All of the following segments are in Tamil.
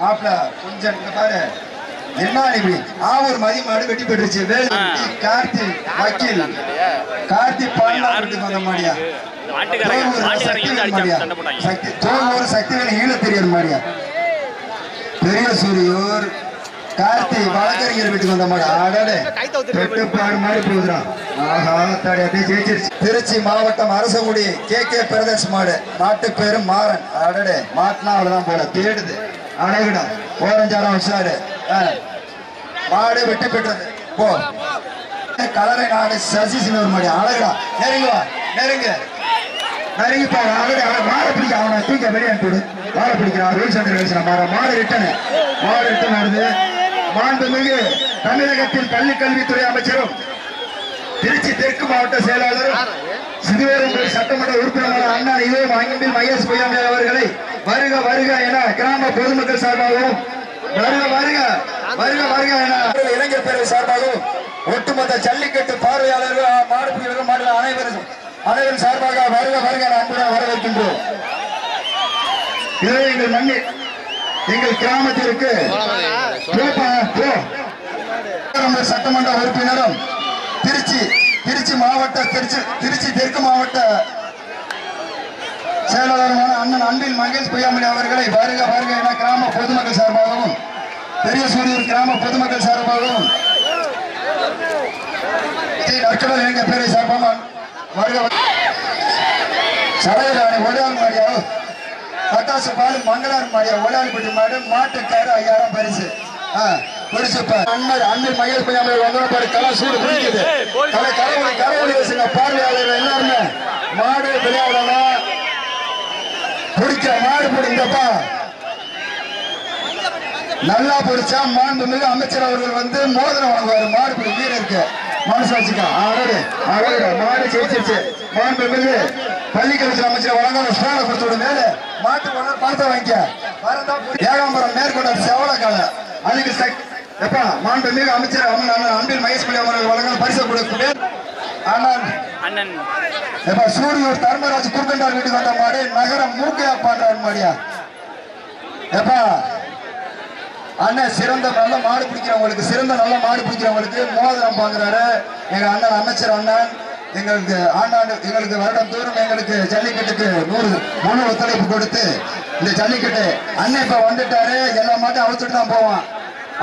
மாப்பிள்ள கொஞ்சம் பாரு என்ன இப்படி ஆவூர் மதிமாடு வெட்டி போட்டுருச்சு கார்த்தி வக்கீல் கார்த்தி பாண்டிட்டு வந்த மாதிரியா சக்திவேல் ஈழ தெரியாது மாதிரியா பெரிய சூரியூர் கார்த்தி வழக்கறிஞர் வீட்டுக்கு வந்த மாதிரி ஆடாடே பெட்டுப்பாடு மாதிரி போகுதுறான் ஆஹா தாடி அப்படியே ஜெயிச்சிருச்சு திருச்சி மாவட்டம் அரசங்குடி கே பிரதர்ஸ் மாடு நாட்டு பேரு மாறன் ஆடடே மாட்டினா அவ்வளவுதான் போல தேடுது அழகுடா ஓரஞ்சாரம் வச்சாரு மாடு வெட்டி பெற்றது போ கலரை நாடு சசி சின்னவர் மாடி அழகுடா நெருங்குவா நெருங்கு நெருங்கி பாரு ஆல்ரெடி மாடை பிடிக்க அவனை தூக்க வெளியே அனுப்பிடு மாடை பிடிக்கிறான் ரூல் சென்டர் பேசுற மாடு ரிட்டனு மாடு ரிட்டன் ஆடுது மாண்புமிகு தமிழகத்தின் பள்ளிக்கல்வித்துறை அமைச்சரும் திருச்சி தெற்கு மாவட்ட செயலாளரும் சிறுவேறும்புரி சட்டமன்ற உறுப்பினரான அண்ணா இதே அங்கில் மகேஷ் பொய்யாமலை அவர்களை வருக வருக என கிராம பொதுமக்கள் சார்பாகவும் வருக வருக வருக வருக என இளைஞர் பேரவை சார்பாகவும் ஒட்டுமொத்த ஜல்லிக்கட்டு பார்வையாளர்கள் மாடு பிடிக்கிறவர்கள் மாடு அனைவரும் சார்பாக வருக வருக அன்புடன் வரவேற்கின்றோம். எங்கள் மண்ணில் எங்கள் கிராமத்திற்கு சட்டமன்ற உறுப்பினரும் திருச்சி மாவட்ட திருச்சி தெற்கு மாவட்ட செயலாளருமான அண்ணன் அன்பில் மகேஷ் பொய்யாமலை அவர்களை வருக வருக என கிராம பொதுமக்கள் சார்பாகவும் பெரிய சூரியூர் கிராம பொதுமக்கள் சார்பாகவும் நற்கடல் இளைஞர் பேரை சார்பாக வருக சடையராணி ஒடால் மாடியா பட்டாசு பாலு மங்களார் மாடியா ஒடால்பட்டி மாடு மாட்டுக்காரு 5000 பரிசு அன்பில் மகேஷ் பொய்யாமலை வந்தோட கலா சூடு பிடிக்குது கரவொலி வச்சுங்க பார்வையாளர்கள் எல்லாருமே மாடு விளையாடலாம் பிடிச்ச மாடு பிடிங்கப்பா நல்லா பிடிச்சா மாண்புமிகு அமைச்சர் அவர்கள் வந்து மோதிரம் வாங்குவாரு மாடு பிடி வீரருக்கு மனசாட்சிக்கா மாடு ஜெயிச்சிருச்சு மாண்புமிகு பள்ளிக்கல்வித்துறை அமைச்சர் வழங்கான ஸ்டாலை கொடுத்து விடு மேல மாட்டு பணத்தை வாங்கிக்க ஏகாம்பரம் மேற்கொண்ட செவலக்கால அதுக்கு எப்பா மாண்புமிகு அமைச்சர் அன்பில் மகேஷ் பொய்யாமலை வழங்கான பரிசு கொடுக்க ஆனால் சூரியூர் தர்மராஜ் குறுக்கண்டார் வீட்டுக்கு வந்த மாடு நகரம் மூக்கையா பாடுறாரு மாடியா எப்பா அண்ணன் சிறந்த நல்ல மாடு பிடிக்கிறவங்களுக்கு மோதிரம் பாக்குறாரு எங்க அண்ணன் அமைச்சர் அண்ணன் எங்களுக்கு வருடம் தோறும் எங்களுக்கு ஜல்லிக்கட்டுக்கு 100 முழு ஒத்துழைப்பு கொடுத்து இந்த ஜல்லிக்கட்டு அண்ணன் இப்ப வந்துட்டாரு எல்லா மாட்டும் அழைச்சிட்டு தான் போவான்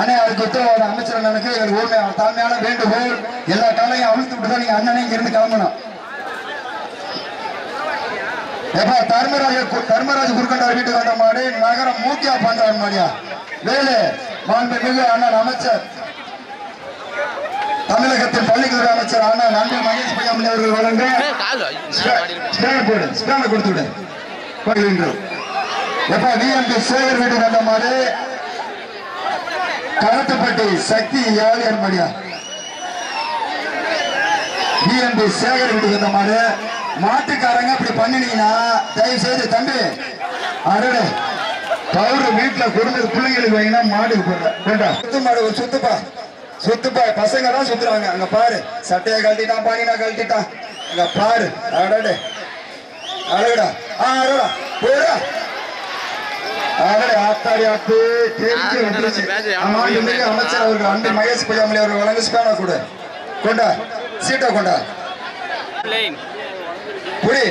அண்ணே அதுக்கு உத்தரவாத அமைச்சர் அண்ணனுக்கு எங்களுக்கு ஊர்மையான தாழ்மையான வேண்டுகோள் எல்லா காலையும் அழுத்து விட்டு தான் நீங்க அண்ணனே இங்க இருந்து கிளம்பணும். எப்ப தர்மராஜ் குறுக்கண்டார் வீட்டுக்கு வந்த மாடு நகரம் மூக்கியா பண்றாரு மாடியா வேலு மாண்புமிகு அண்ணன் அமைச்சர் தமிழகத்தின் பள்ளிக்கல்வி அமைச்சர் அண்ணன் அன்பில் மகேஷ் பொய்யாமலை அவர்கள் வழங்க ஸ்பேனை கொடுத்து விடு எப்ப விஎம்பி சேகர் வீட்டுக்கு வந்த மாடு கரத்துப்பட்டி சக்தி யாழியார் மாடியா விஎம்பி சேகர் வீட்டுக்கு வந்த மாடு மாட்டுக்காரங்க அப்படி பண்ணினீங்கன்னா தயவு செய்து தம்பி அடடே பவுரு வீட்டுல கொடுத்தது பிள்ளைங்களுக்கு வாங்கினா மாடு போட்டா சுத்து மாடு சுத்துப்பா பசங்க தான் சுத்துறாங்க அங்க பாரு சட்டையை கழட்டிட்டான் பானினா கழட்டிட்டான் அங்க பாரு அடடே அழகுடா அடடா போடா அடடே ஆத்தாடி ஆத்து தெரிஞ்சு வந்துருச்சு அமைச்சர் அவர்கள் அன்பில் மகேஷ் பொய்யாமலை அவர்கள் வழங்க ஸ்பேனா கூட கொண்டா சீட்டா கொண்டா புடி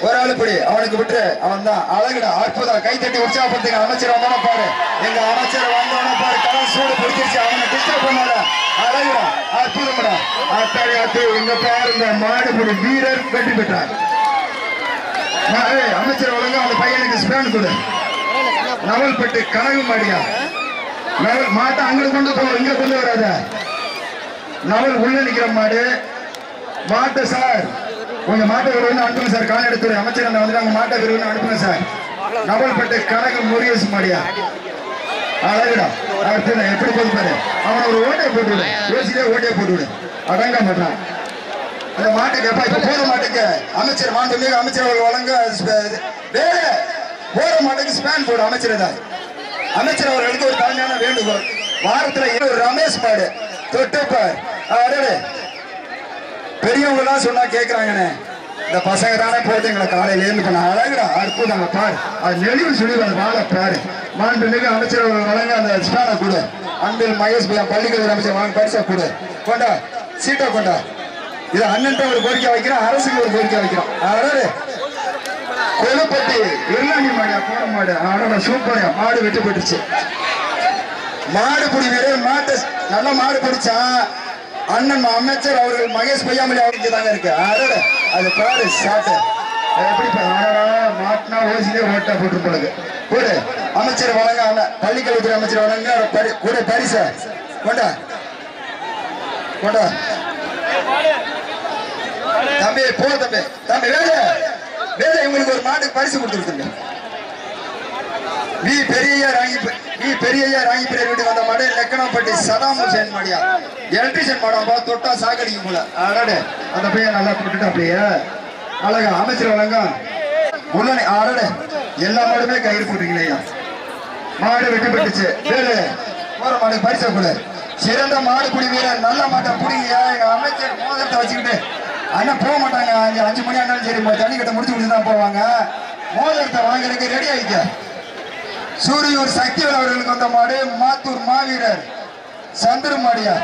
ஒரு ஆளு புடி அவனுக்கு விட்டுரு அவன் தான் அழகுடா அற்புதம் கை தட்டி உற்சாகப்படுத்துங்க அமைச்சர் வந்தோட பாரு எங்க அமைச்சர் வந்தோட பாரு கடன் சூடு பிடிச்சிருச்சு அவனை டிஸ்டர்ப் பண்ணாத அழகுடா அற்புதம்டா ஆத்தாடி ஆத்து எங்க பாரு இந்த மாடுபடி வீரர் வெற்றி பெற்றார் அமைச்சர் வழங்க அவன் பையனுக்கு ஸ்பேன் கொடு நவல்பட்டு கனவு மாடியா மாட்டை அங்கிட்டு கொண்டு போ இங்க கொண்டு வராத நவல் உள்ள நிக்கிற மாடு மாட்டு சார் கொஞ்சம் மாட்டை விருவன்னு அனுப்புங்க சார் கால்நடைத்துறை அமைச்சர் வந்துட்டாங்க மாட்டை விருவன்னு அனுப்புங்க சார் நவல்பட்டு கனகு முருகேஷ் மாடியா அழகுடா அடுத்து எப்படி போது பாரு அவனை ஒரு ஓட்டையை போட்டு விடு யோசிக்கே ஓட்டையை போட்டு விடு அடங்க மாட்டான் அந்த மாட்டுக்கு எப்ப இப்ப போற மாட்டுக்கு அமைச்சர் மாண்புமிகு அமைச்சர் அவர்கள் வழங்க வேற போற மாட்டுக்கு ஸ்பேன் போடு அமைச்சர் அவர்களுக்கு ஒரு தாழ்மையான வேண்டுகோள் வாரத்துல ஒரு ரமேஷ் மாடு தொட்டுப்பார் அடடே பெரியவங்க எல்லாம் சொன்னா கேக்குறாங்கன்னு இந்த பசங்க தானே போட்டு எங்களை காலையில இருந்து பண்ண அழகுடா அற்புதங்க பாரு அது நெளிவு சொல்லி வாழ பாரு மாண்புமிகு அமைச்சர் வழங்க அந்த ஸ்டான கொடு. அன்பில் மகேஷ் பையன் பள்ளிக்கல்வி அமைச்சர் வாங்க பரிசா கொடு. கொண்டா சீட்டா கொண்டா. இது அண்ணன் ஒரு கோரிக்கை வைக்கிறோம், அரசுக்கு ஒரு கோரிக்கை வைக்கிறோம். அதாவது கொழுப்பட்டி இருளாண்டி மாடியா போற மாடு. ஆனா சூப்பரா மாடு வெட்டி போட்டுச்சு. மாடு பிடி வீரர் மாட்டு நல்ல மாடு பிடிச்சா அண்ணன் அமைச்சர் அவர்கள் மகேஷ் பையாமலி அவருக்கு தாங்க இருக்கு. அது பாரு சாட்டு எப்படி மாட்டினா ஓசிலே ஓட்டா போட்டு போடுது. கூட அமைச்சர் வழங்க பள்ளிக்கல்வித்துறை அமைச்சர் வழங்க கூட பரிச கொண்டா கொண்டா தம்பி போ தம்பி தம்பி வேலை வேலை இவங்களுக்கு ஒரு மாட்டுக்கு பரிசு கொடுத்துருக்குங்க. வி பெரியய்யா ராங்கிப்பிரியர் வீட்டுக்கு வந்த மாடு லெக்கனப்பட்டி சதாம் ஹுசேன் மாடியா எலக்ட்ரிஷியன் மாடாம்பா தொட்டா சாகடிக்கும் போல. அடடே அந்த பையன் நல்லா போட்டுட்டு அப்படியே அழகா அமைச்சர் வழங்க உள்ளனே. அடடே எல்லா மாடுமே கயிறு போட்டுருக்கீங்க. மாடு வெட்டி பெற்றுச்சு. வேலு போற மாடு பரிசா கொடு. சிறந்த மாடு குடி வீரர் நல்ல மாட்டை பிடிங்க. எங்க அமைச்சர் மோதிரத்தை வச்சுக்கிட்டு அண்ணன் போக மாட்டாங்க. 5 மணி ஆனாலும் சரி ஜல்லிக்கட்டை முடிச்சு கொடுத்து தான் போவாங்க. மோதிரத்தை வாங்குறதுக்கு ரெடி ஆகிக்க. சூரியூர் சக்திவேல் அவர்களுக்கு வந்த மாடு மாத்தூர் மாவீரர் சந்திர மாடியா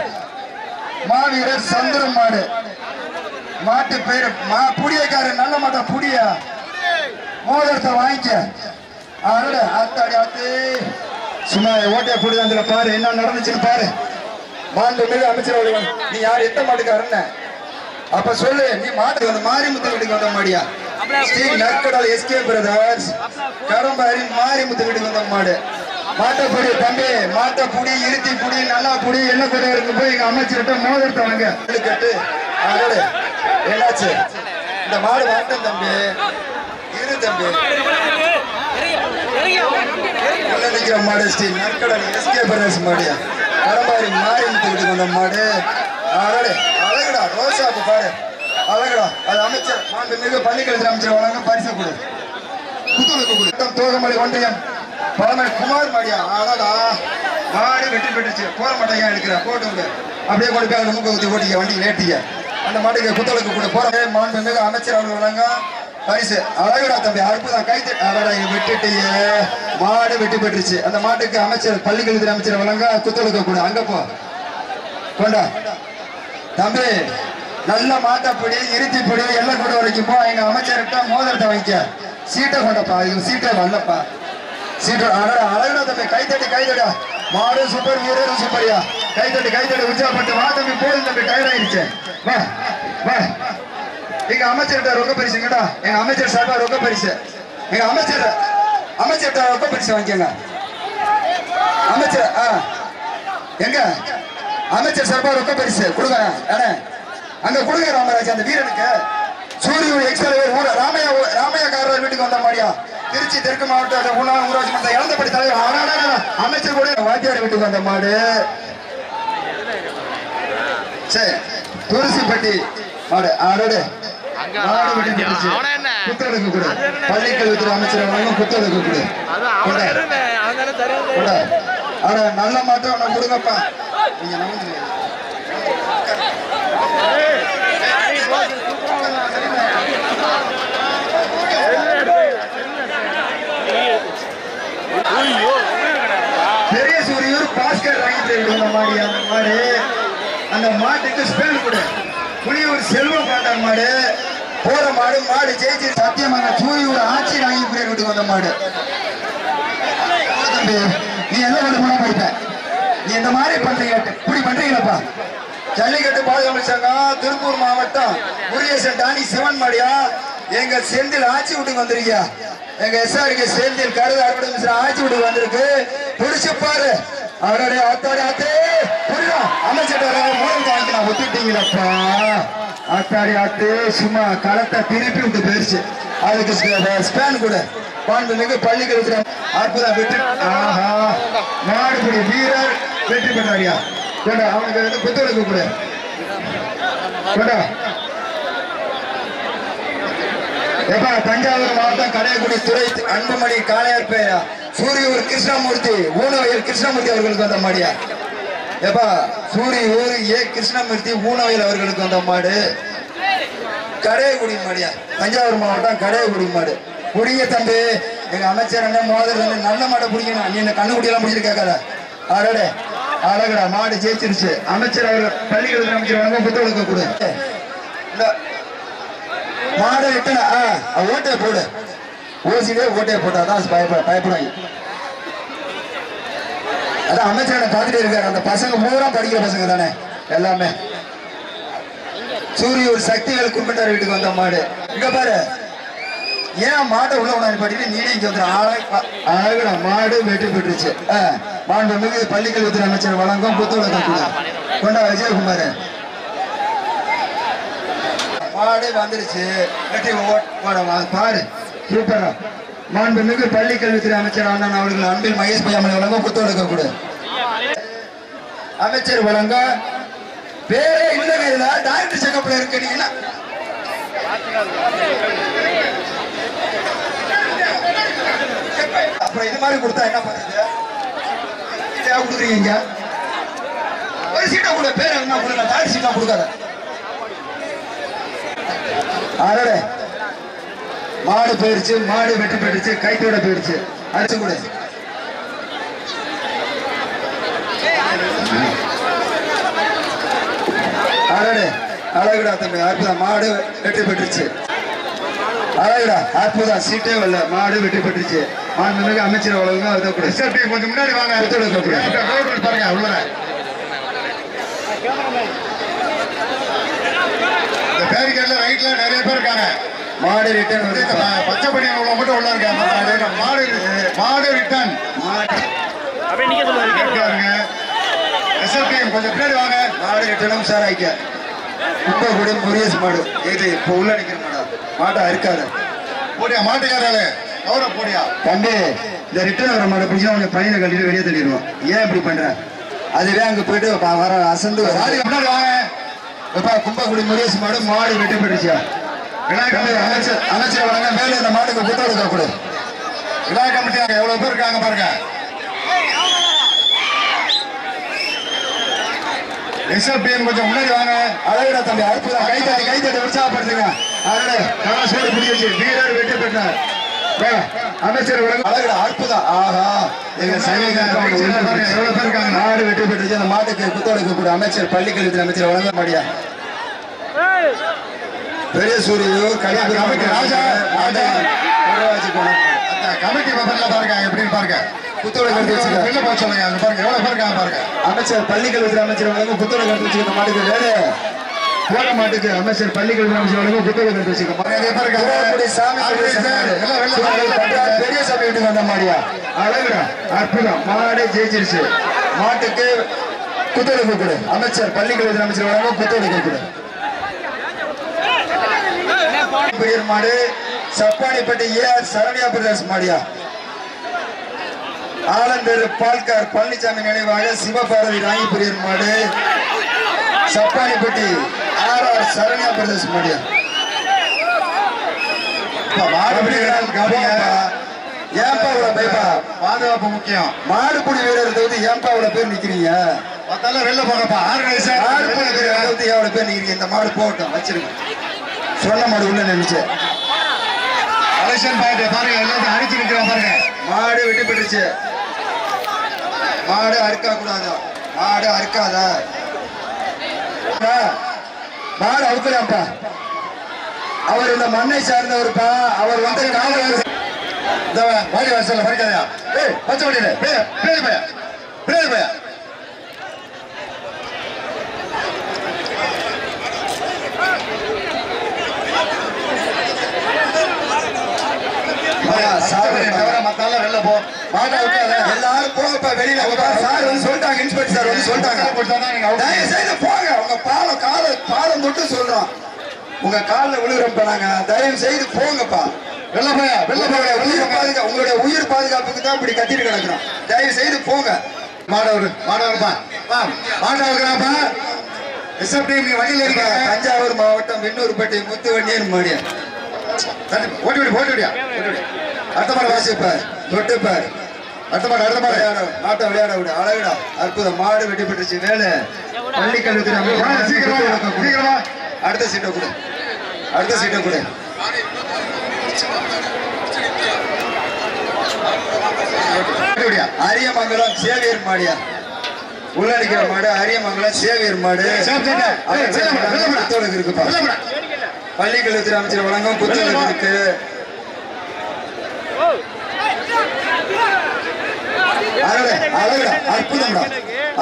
மாவீரர் சந்திர மாடு. மாட்டு பேரு புடியக்காரு நல்ல மாட்டா புடியா. மோதிரத்தை வாங்கிக்க. அத்தாடி அத்து சும்மா ஓட்டையா புடிதாந்துல பாரு என்ன நடந்துச்சுன்னு பாரு. மாண்புமிகு அமைச்சர் அவர்கள் நீ யார் எந்த மாட்டுக்காரன்னு அப்ப சொல்லு. நீ மாட்டு வந்து மாரிமுத்து வீட்டுக்கு வந்த மாடியா ஸ்ரீ நற்கடல் எஸ்கே பிரதர்ஸ் கடம்பாரி மாரிமுத்து வீட்டுக்கு வந்த மாடு. மாட்டப்புடி தம்பி மாட்டப்புடி இருத்தி புடி நல்லா புடி என்ன கூட இருக்கு போய் எங்க அமைச்சர்கிட்ட மோதிரத்தை வாங்க கேட்டு. என்னாச்சு இந்த மாடு வாட்டம் தம்பி இரு தம்பி நிக்கிற மாடு ஸ்ரீ நற்கடல் எஸ்கே பிரதர்ஸ் மாடியா கடம்பாரி மாரிமுத்து வீட்டுக்கு வந்த மாடு. அழகுடா ரோசாப்பு பாரு அழகுடா. அது அமைச்சர் மாண்புமிகு பள்ளிக்கல்வி அமைச்சர் வழங்க பரிசு கொடு. புத்துளுக்கு தோகமலை ஒன்றியம் பழமை குமார் மாடியா. அழகா மாடு வெட்டி பெற்றுச்சு. போற மாட்டேங்க எடுக்கிற போட்டு அப்படியே கொண்டு போய் முக்க ஊற்றி ஓட்டிக்க வண்டி லேட்டிக்க. அந்த மாட்டுக்கு புத்தளுக்கு கூட போற மாண்புமிகு அமைச்சர் அவர்கள் வழங்க பரிசு. அழகுடா தம்பி அற்புதம் கைத்து. அழகா விட்டுட்டியே மாடு வெட்டி பெற்றுச்சு. அந்த மாட்டுக்கு அமைச்சர் பள்ளிக்கல்வித்துறை அமைச்சர் வழங்க குத்தளுக்கு கூட. அங்க போ கொண்டா தம்பி நல்ல மாட்டப்படி இருத்திப்படி எல்லாம் கூட வரைக்கும் போ. எங்க அமைச்சர்கிட்ட மோதிரத்தை வைக்க. சீட்டை கொண்டப்பா இது சீட்டை வரலப்பா சீட்டை. அழகுடா தம்பி கைத்தடி மாடு சூப்பர் வீரரும் சூப்பரியா. கைத்தடி உற்சாகப்பட்டு வா தம்பி போதும் தம்பி டயர்ட் ஆயிடுச்சு. வா வா எங்க அமைச்சர்கிட்ட ரொக்க பரிசுங்கடா. எங்க அமைச்சர் சார்பா ரொக்க பரிசு. எங்க அமைச்சர்கிட்ட ரொக்க பரிசு வாங்கிக்கங்க. அமைச்சர் எங்க அமைச்சர் சார்பா ரொக்க பரிசு கொடுங்க. அங்க கொடுங்க ராமராஜ் அந்த வீரனுக்கு. சூரியூர் எக்ஸ்எல்ஏ ராமையாக்காரர் வீட்டுக்கு வந்த மாதிரியா திருச்சி தெற்கு மாவட்ட ஊராட்சி மன்ற இழந்தபடி தலைவர் அமைச்சர் கூட வாத்தியார் வீட்டுக்கு வந்த மாடு. சரி துளசிப்பட்டி மாடு. மாடு வீட்டுக்கு புத்தகத்துக்கு கூட பள்ளிக்கல்வித்துறை அமைச்சர் வழங்கும் புத்தகத்துக்கு கூட. நல்ல மாட்டம் ஒண்ணு கொடுங்கப்பா. நீங்க நம்புங்க பெரிய சூரியூர் பாஸ்கர் வாங்கி மாடு. அந்த மாட்டுக்கு ஸ்பேன் கூட புலியூர் செல்வம் பாண்டார் மாடு. போற மாடு ஜெயிச்சு சத்தியமாக சூரியூர் ஆட்சி வாங்கி வீட்டுக்கு வந்த மாடு. நீ என்ன கொண்டு போனா போயிட்ட. நீ இந்த மாதிரி பண்றீங்க இப்படி பண்றீங்களப்பா. ஜல்லிக்கட்டு பாதுகாப்பு சங்கம் திருப்பூர் மாவட்டம் முருகேசன் டானி சிவன் மாடியா எங்க செந்தில் ஆட்சி வீட்டுக்கு வந்திருக்கியா. எங்க எஸ்ஆருக்கு செந்தில் கருது அறுவடை மிஸ்ரா ஆட்சி வீட்டுக்கு வந்திருக்கு. புடிச்சு பாரு. அவருடைய அத்தாடி புரியுதா அமைச்சர் மூலம் வாங்கிக்கலாம் ஒத்துட்டீங்களப்பா. அத்தாடி சும்மா களத்தை திருப்பி விட்டு போயிருச்சு. அதுக்கு ஸ்பேன் கூட மாண்புமிகு பள்ளிக்கல்வித்துறை அற்புதம் வெற்றி. மாடுபடி வீரர் வெற்றி பெற்றாரியா. அவனுக்கு வந்து புத்தகத்துக்கு கூட எப்பா தஞ்சாவூர் மாவட்டம் கடையக்குடி துறை அன்புமணி காளையார் பேரா சூரியூர் கிருஷ்ணமூர்த்தி ஊனவயல் கிருஷ்ணமூர்த்தி அவர்களுக்கு வந்த மாடியா. எப்பா சூரியூர் கிருஷ்ணமூர்த்தி ஊனவயல் அவர்களுக்கு வந்த மாடு. கடையக்குடி மாடியா தஞ்சாவூர் மாவட்டம் கடையக்குடி மாடு. குடிங்க தம்பி எங்க அமைச்சர் என்ன மோதல் நல்ல மாட்டை பிடிக்கணும். நீ கண்ணுக்குட்டியெல்லாம் பிடிச்சிட்டு கேட்காத. அடடே அழகடா மாடு ஜெயிச்சிருச்சு. அமைச்சர் அவர் பள்ளிக்கல்வி அமைச்சர் வழங்க புத்தகம் கொடு. மாடு எட்டனா ஓட்டையை போடு. ஓசிலே ஓட்டையை போட்டாதான் பயப்படுவாங்க. அதான் அமைச்சர் பார்த்துட்டே இருக்காரு. அந்த பசங்க பூரா படிக்கிற பசங்க தானே எல்லாமே. சூரியூர் சக்திவேல் கும்பிட்டார் வீட்டுக்கு வந்த மாடு. இங்க பாரு ஏன் மாட்டை உள்ள உணவு பாட்டிட்டு நீனே இங்க வந்து அழகுடா மாடு வெற்றி பெற்றுச்சு. மாண்புமிகு பள்ளிக்கல்வித்துறை அமைச்சர் வழங்கும் புத்தகம் கொண்டா விஜயகுமார். மாடு வந்துருச்சு வெற்றி பாரு சூப்பரா. மாண்புமிகு பள்ளிக்கல்வித்துறை அமைச்சர் அண்ணன் அவர்கள் அன்பில் மகேஷ் பையாமலை வழங்கும் புத்தகம் கொடு. அமைச்சர் வழங்க பேரே இல்லைங்க. இதுல டாக்டர் செக்கப்ல இருக்கீங்கன்னா அப்புறம் இது மாதிரி கொடுத்தா என்ன பண்றது? கொடுக்குறீங்க ஒரு சீட்டை கூட பேர் என்ன கொடுங்க. டாக்டர் சீட்டா கொடுக்காத. அடடே மாடு போயிருச்சு. மாடு வெற்றி பெற்றுச்சு. கைத்தோட போயிருச்சு. அடிச்சு கூட அடடே அழகுடா தம்பி அற்புதம். மாடு வெற்றி பெற்றுச்சு. அழகுடா அற்புதம். சீட்டே வரல. மாடு வெற்றி பெற்றுச்சு. மாண்புமிகு அமைச்சர் வழங்க அதை கூட கொஞ்சம் முன்னாடி வாங்க. பாருங்க உள்ள பேரிகேட்ல ரைட்ல நிறைய பேர் இருக்காங்க. மாடு ரிட்டர்ன் வந்து பச்சை பணியான் உள்ள மட்டும் உள்ள இருக்காங்க. மாடு ரிட்டர்ன் கொஞ்சம் பின்னாடி வாங்க. மாடு ரிட்டர்னும் சார் ஆயிக்க குப்பை கூட முரியஸ் மாடு. இது இப்ப உள்ள நிக்கிற மாடா. மாட்டா இருக்காது. போடியா மாட்டுக்காரால கௌரவ போடியா தம்பி. இந்த ரிட்டர்ன் வர மாடை பிடிச்சா உங்க பையனை கட்டிட்டு வெளியே தள்ளிடுவோம். ஏன் இப்படி பண்ற? அதுவே அங்க போயிட்டு வர அசந்து முன்னாடி வாங்க. கும்பகுடி முரியஸ் மாடு. மாடு வெட்டி போயிடுச்சா. அமைச்சர் வழங்க மேல இந்த மாட்டுக்கு புத்தகம் கொடு. விழா கமிட்டி எவ்வளவு பேர் இருக்காங்க பாருங்க. கொஞ்சம் முன்னாடி வாங்க. அழகுடா தம்பி அற்புதம். கைத்தட்டி உற்சாகப்படுத்துங்க. வீரர் வெற்றி பெற்றார். அமைச்சர் அழகுடா அற்புதம். ஆஹா நாடு வெற்றி பெற்றுச்சு. அந்த மாட்டுக்கு புத்தகம் கூட அமைச்சர் பள்ளிக்கல்வித்துறை அமைச்சர் வழங்க மாடியா. பெரிய சூரியூர் ராஜா கமிட்டி மெம்பர்ல பாருங்க எப்படின்னு பாருங்க. புத்தோட கட்டி வெளில போக சொல்லுங்க. அங்க பாருங்க எவ்வளவு பேர் இருக்காங்க பாருங்க. அமைச்சர் பள்ளிக்கல்வித்துறை அமைச்சர் வழங்கும் புத்தோட கட்டி வச்சுக்கிற மாட்டுக்கு வேறு போன மாட்டுக்கு அமைச்சர் பள்ளிக்கல்வி அமைச்சர் வழங்கும் புத்தோட கட்டி வச்சுக்க பெரிய சாமி வீட்டுக்கு வந்த மாடியா. அழகுடா அற்புதம். மாடே ஜெயிச்சிருச்சு. மாட்டுக்கு புத்தகம் கொடு. அமைச்சர் பள்ளிக்கல்வித்துறை அமைச்சர் வழங்கும் புத்தகம் கொடு. மாடு சப்பானிப்பட்டி ஏஆர் சரண்யா பிரதேஷ் மாடியா. ஆலந்தூர் பால்கார் பழனிசாமி நினைவாக சிவபாரதி ராங்கிபுரியர் மாடு. சப்பானிப்பட்டி ஆர் சரண்யா பிரதேஷ் மாடியா. ஏன்பா பாதுகாப்பு முக்கியம். மாடுபிடி வீரர் வந்து ஏன்பா இவ்வளவு பேர் நிக்கிறீங்க? வெளில போங்கப்பா. எவ்வளவு பேர் நிக்கிறீங்க? இந்த மாடு போகட்டும் வச்சிருங்க. சொன்ன மாடு உள்ள நினைச்சு பாருங்க எல்லாத்தையும் அடிச்சு நிற்கிறான் பாருங்க. மாடு வெட்டி பெற்றுச்சு. மாடு அறுக்க கூடாது. மாடு அறுக்காத. மாடு அறுக்கலாம்ப்பா. அவர் இந்த மண்ணை சார்ந்தவருப்பா. அவர் வந்து வாடி வாசல்ல படிக்காதயா. பச்சை வண்டியில பின்னாடி பையா பின்னாடி பையா. எல்லாரும் போங்கப்பா வெளியில. சார் வந்து சொல்லிட்டாங்க. இன்ஸ்பெக்டர் சார் வந்து சொல்லிட்டாங்க. தயவு செய்து போங்க. உங்க பாலம் தொட்டு சொல்றோம். உங்க காலில் விழுகிறப்ப நாங்க தயவு செய்து போங்கப்பா. வெள்ள போயா வெள்ள போய உயிர் பாதுகாப்பு. உங்களுடைய உயிர் பாதுகாப்புக்கு தான் இப்படி கத்திட்டு கிடக்குறோம். தயவு செய்து போங்க. மாணவர்ப்பா மாணவர்களாப்பா. வண்டியில் இருக்க தஞ்சாவூர் மாவட்டம் விண்ணூர்பட்டி முத்துவண்டியன் மாடியா. ஓட்டுவிடியா அடுத்த மாடு வாசிப்பார் தொட்டுப்பார். அடுத்த மாடு நாட்டை விளையாட விடு. அழகுடா அற்புதம். மாடு வெட்டி பெற்றுச்சு. வேலை பள்ளிக்கல்வித்துறை சீக்கிரமா அடுத்த சீட்டை கொடு. அடுத்த சீட்டை கொடு. அரியமங்கலம் சேவியர் மாடியா உள்ள நிக்கிற மாடு அரியமங்கலம் சேவியர் மாடு குத்தோளுக்கு இருக்குப்பா. பள்ளிக்கல்வித்துறை அமைச்சர் வழங்கும் குத்தோளுக்கு இருக்கு. அற்புதம்டா.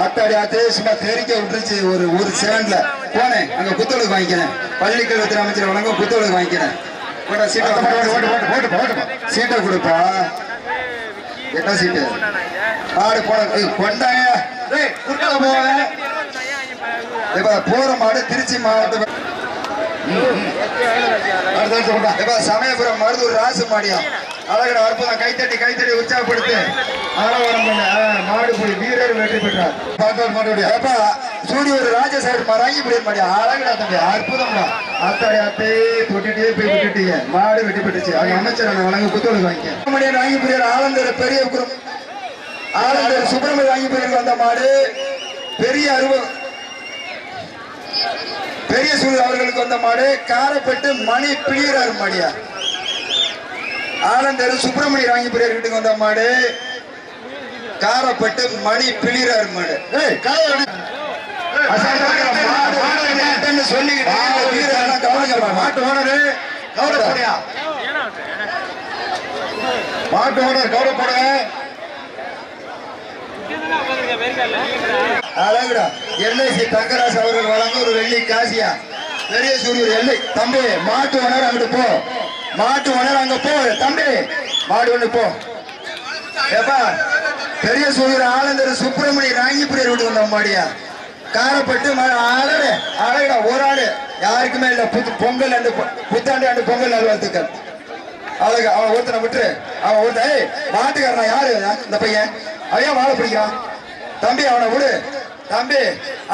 அத்தாடி ஆத்தே சும்மா தெரிக்க விட்டுருச்சு. ஒரு செகண்ட்ல போனேன் அங்க குத்தோளுக்கு வாங்கிக்கிறேன். பள்ளிக்கல்வித்துறை அமைச்சர் வழங்கும் குத்தோளுக்கு வாங்கிக்கிறேன். சீட்டை கொடுப்பா. என்ன சீட்டு ஆடு போன கொண்டாங்க போற மாடு திருச்சி மாவட்டம் சமயபுரம் மருதூர் ராசு மாடியா அழகட அற்புதம். கைத்தட்டி உற்சாகப்படுத்து. மாடு போய் வீரர் வெற்றி பெற்றார். சூடியூர் ராஜசேகர் மராங்கி மாடியா அழகடா தம்பி அற்புதம்டா. அத்தாடி அத்தே தொட்டுட்டே போய் விட்டுட்டீங்க. மாடு வெற்றி பெற்றுச்சு. அவங்க அமைச்சர் வழங்க புத்தகம் வாங்கிக்க வாங்கி போயிரு. ஆலந்தர் பெரிய ஆலந்தர் சுப்பிரமணிய வாங்கி போயிருக்கு. அந்த மாடு பெரிய சூழல் அவர்களுக்கு வந்த மாடு. காரப்பட்டு மணி பிளியரார் மாடியா ஆலந்தர் சுப்பிரமணிய வாங்கி போயிருக்கு வந்த மாடு. காரப்பட்டு மணி பிளியரார் மாடு. மாட்டு ஓனர் கௌரவப்பட அழகுடா. எல்ஐசி தங்கராஜ் அவர்கள் வழங்க ஒரு வெள்ளி காசியா பெரிய சூரியர் எல்லை. தம்பி மாட்டு ஓனர் அங்கிட்டு போ. மாட்டு ஓனர் அங்க போ தம்பி. மாடு ஒண்ணு போ. ஏப்பா பெரிய சூரியர் ஆலந்தர் சுப்பிரமணிய ராங்கிபுரியர் விட்டு வந்த மாடியா காரப்பட்டு அழகுடா. ஒரு ஆடு யாருக்குமே இல்ல. பொங்கல் அண்டு புத்தாண்டு அண்டு பொங்கல் நல்வாழ்த்துக்கள். அழகு அவன் ஒருத்தனை விட்டுரு. அவன் ஒருத்த மாட்டுக்காரனா யாரு இந்த பையன் ஐயா வாழ பிடிக்கிறான் தம்பி. அவனை விடு தம்பி.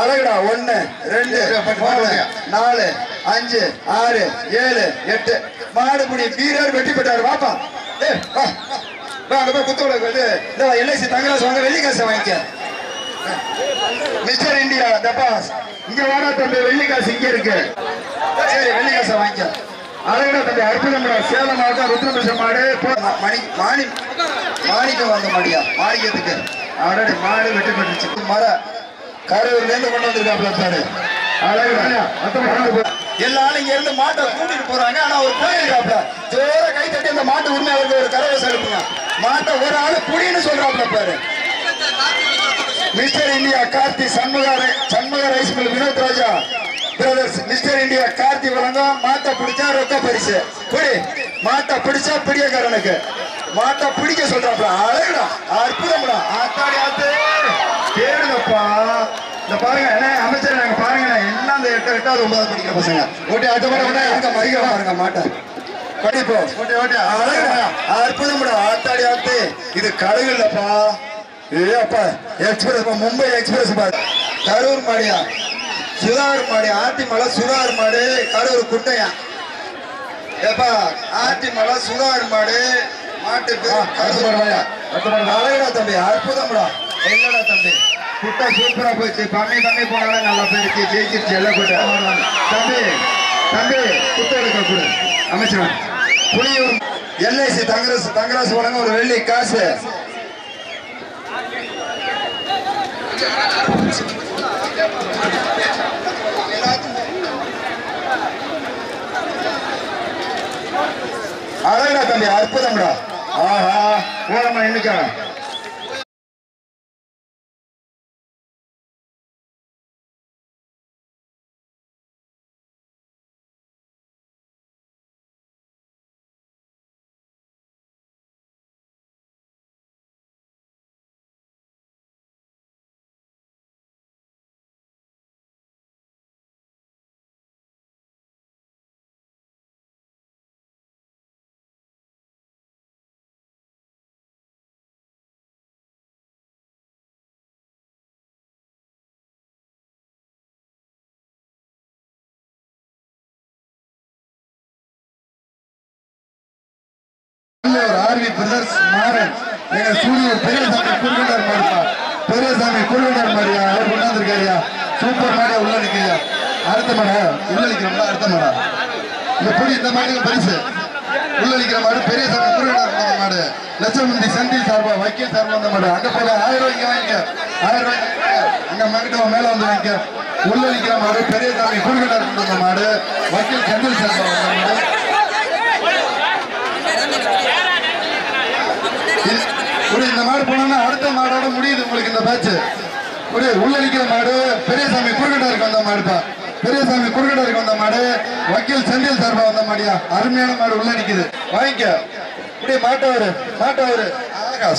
அழகுடா. 1 2 3 4 5 6 7 8 மாடுபுடி வீரர் வெற்றி பெற்றார். வாப்பா அங்க போய் குத்தோட எல்ஐசி தங்கராஜ் வாங்க வெள்ளிக்காசை வாங்கிக்க. மிஸ்டர் இந்தியா தபாஸ் இங்க வாடா தம்பி. வெள்ளிக்காசு இங்க இருக்கு. சரி வெள்ளிக்காசை வாங்கிக்க. அழகுடா தம்பி அற்புதம். சேலம் மாவட்டம் ருத்ரபிரச மாடு மாணிக்கம் வந்த மாடியா மாணிக்கத்துக்கு ஆல்ரெடி மாடு வெற்றி பெற்றுச்சு. மர கரூர்ல இருந்து கொண்டு வந்திருக்காப்ல பாரு. அழகுடா. எல்லாரும் இங்க இருந்து மாட்டை கூட்டிட்டு போறாங்க. ஆனா ஒரு போயிருக்காப்ல ஜோர கை தட்டி அந்த மாட்டு உரிமையாளருக்கு ஒரு கரவை செலுத்துங்க. மாட்டை ஒரு ஆளு புடின்னு சொல்றாப்ல பாரு. Mister India Karthi Shanmuga rice mill Vinoth Raja brothers mister India Karthi வழங்கும். மாட்டை பிடிச்சா ரொக்க பரிசு. புடி மாட்டை பிடிச்சா பிடியக்காரனுக்கு மாட்டை பிடிக்க சொல்றாப்ல. அழகுடா அற்புதம்டா. ஆத்தாடி ஆத்து கேடுங்கப்பா. இந்த பாருங்க என்ன அமைச்சர் நாங்க பாருங்க என்ன அந்த 8வது 9வது படிக்கிற பசங்க ஓட்டி ஆட்ட மறிக்க பாருங்க மாட்டை படிப்போ அழகுடா அற்புதம்டா. ஆத்தாடி ஆத்து இது கழுகு இல்லப்பா. ஏப்பா எக்ஸ்பிரஸ் மும்பை எக்ஸ்பிரஸ் பாரு. கரூர் மாடியா சுதாகர் மாடி ஆட்டிமலை சுதாகர் மாடு கரூர் குட்டையா. ஏப்பா ஆட்டிமலை சுதாகர் மாடு மாட்டுக்கு அழகுடா தம்பி அற்புதம்டா. என்னடா தம்பி குட்டை சூப்பரா போச்சு. பண்ணி போனாலும் நல்லா போயிடுச்சு. ஜெயிச்சிருச்சு எல்லாம் கூட்ட தம்பி குட்டை எடுக்க கூட அமைச்சர் புளியூர் எல்ஐசி தங்கராசு வழங்க ஒரு வெள்ளி காசு. அழகுடா தம்பி அற்புதம்டா. ஆஹா ஓரமா இன்னைக்கா ஆர்வி பிரதர்ஸ் மாறன் எங்க சூரியர் பெரியசாமி குறுகண்டார் மாடுப்பா. பெரியசாமி குறுகண்டார் மாடியா அவர் கொண்டாந்துருக்காரியா. சூப்பர் மாடியா உள்ள நிக்கிறியா. அடுத்த மாடா உள்ள நிக்கிறோம்ல அடுத்த மாடா. இந்த பொடி இந்த மாட்டுக்கு பரிசு உள்ள நிக்கிற மாடு பெரியசாமி குருநாதர் மாடு லட்சமந்தி செந்தில் சார்பா வக்கீல் சார்பா வந்த மாடு அங்க போல 1000 ரூபாய்க்கு வாங்கிக்க 1000 ரூபாய்க்கு அங்க மகிட்ட மேல வந்து வாங்கிக்க உள்ள நிக்கிற மாடு பெரியசாமி குருநாதர் வந்த மாடு வக்கீல் செந்தில் சார்பா வந்த மாடு இந்த மாடு போனோம்னா அடுத்த மாடோட முடியுது உங்களுக்கு இந்த பேட்ச் உள்ள நிக்கிற மாடு பெரியசாமி குறுக்கட்டாருக்கு வந்த மாடுப்பா பெரியசாமி குறுக்கட்டாருக்கு வந்த மாடு வக்கீல் செந்தில் சார்பா வந்த மாடியா அருமையான மாடு உள்ள நிக்குது வாங்கிக்க இப்படி மாட்டவரு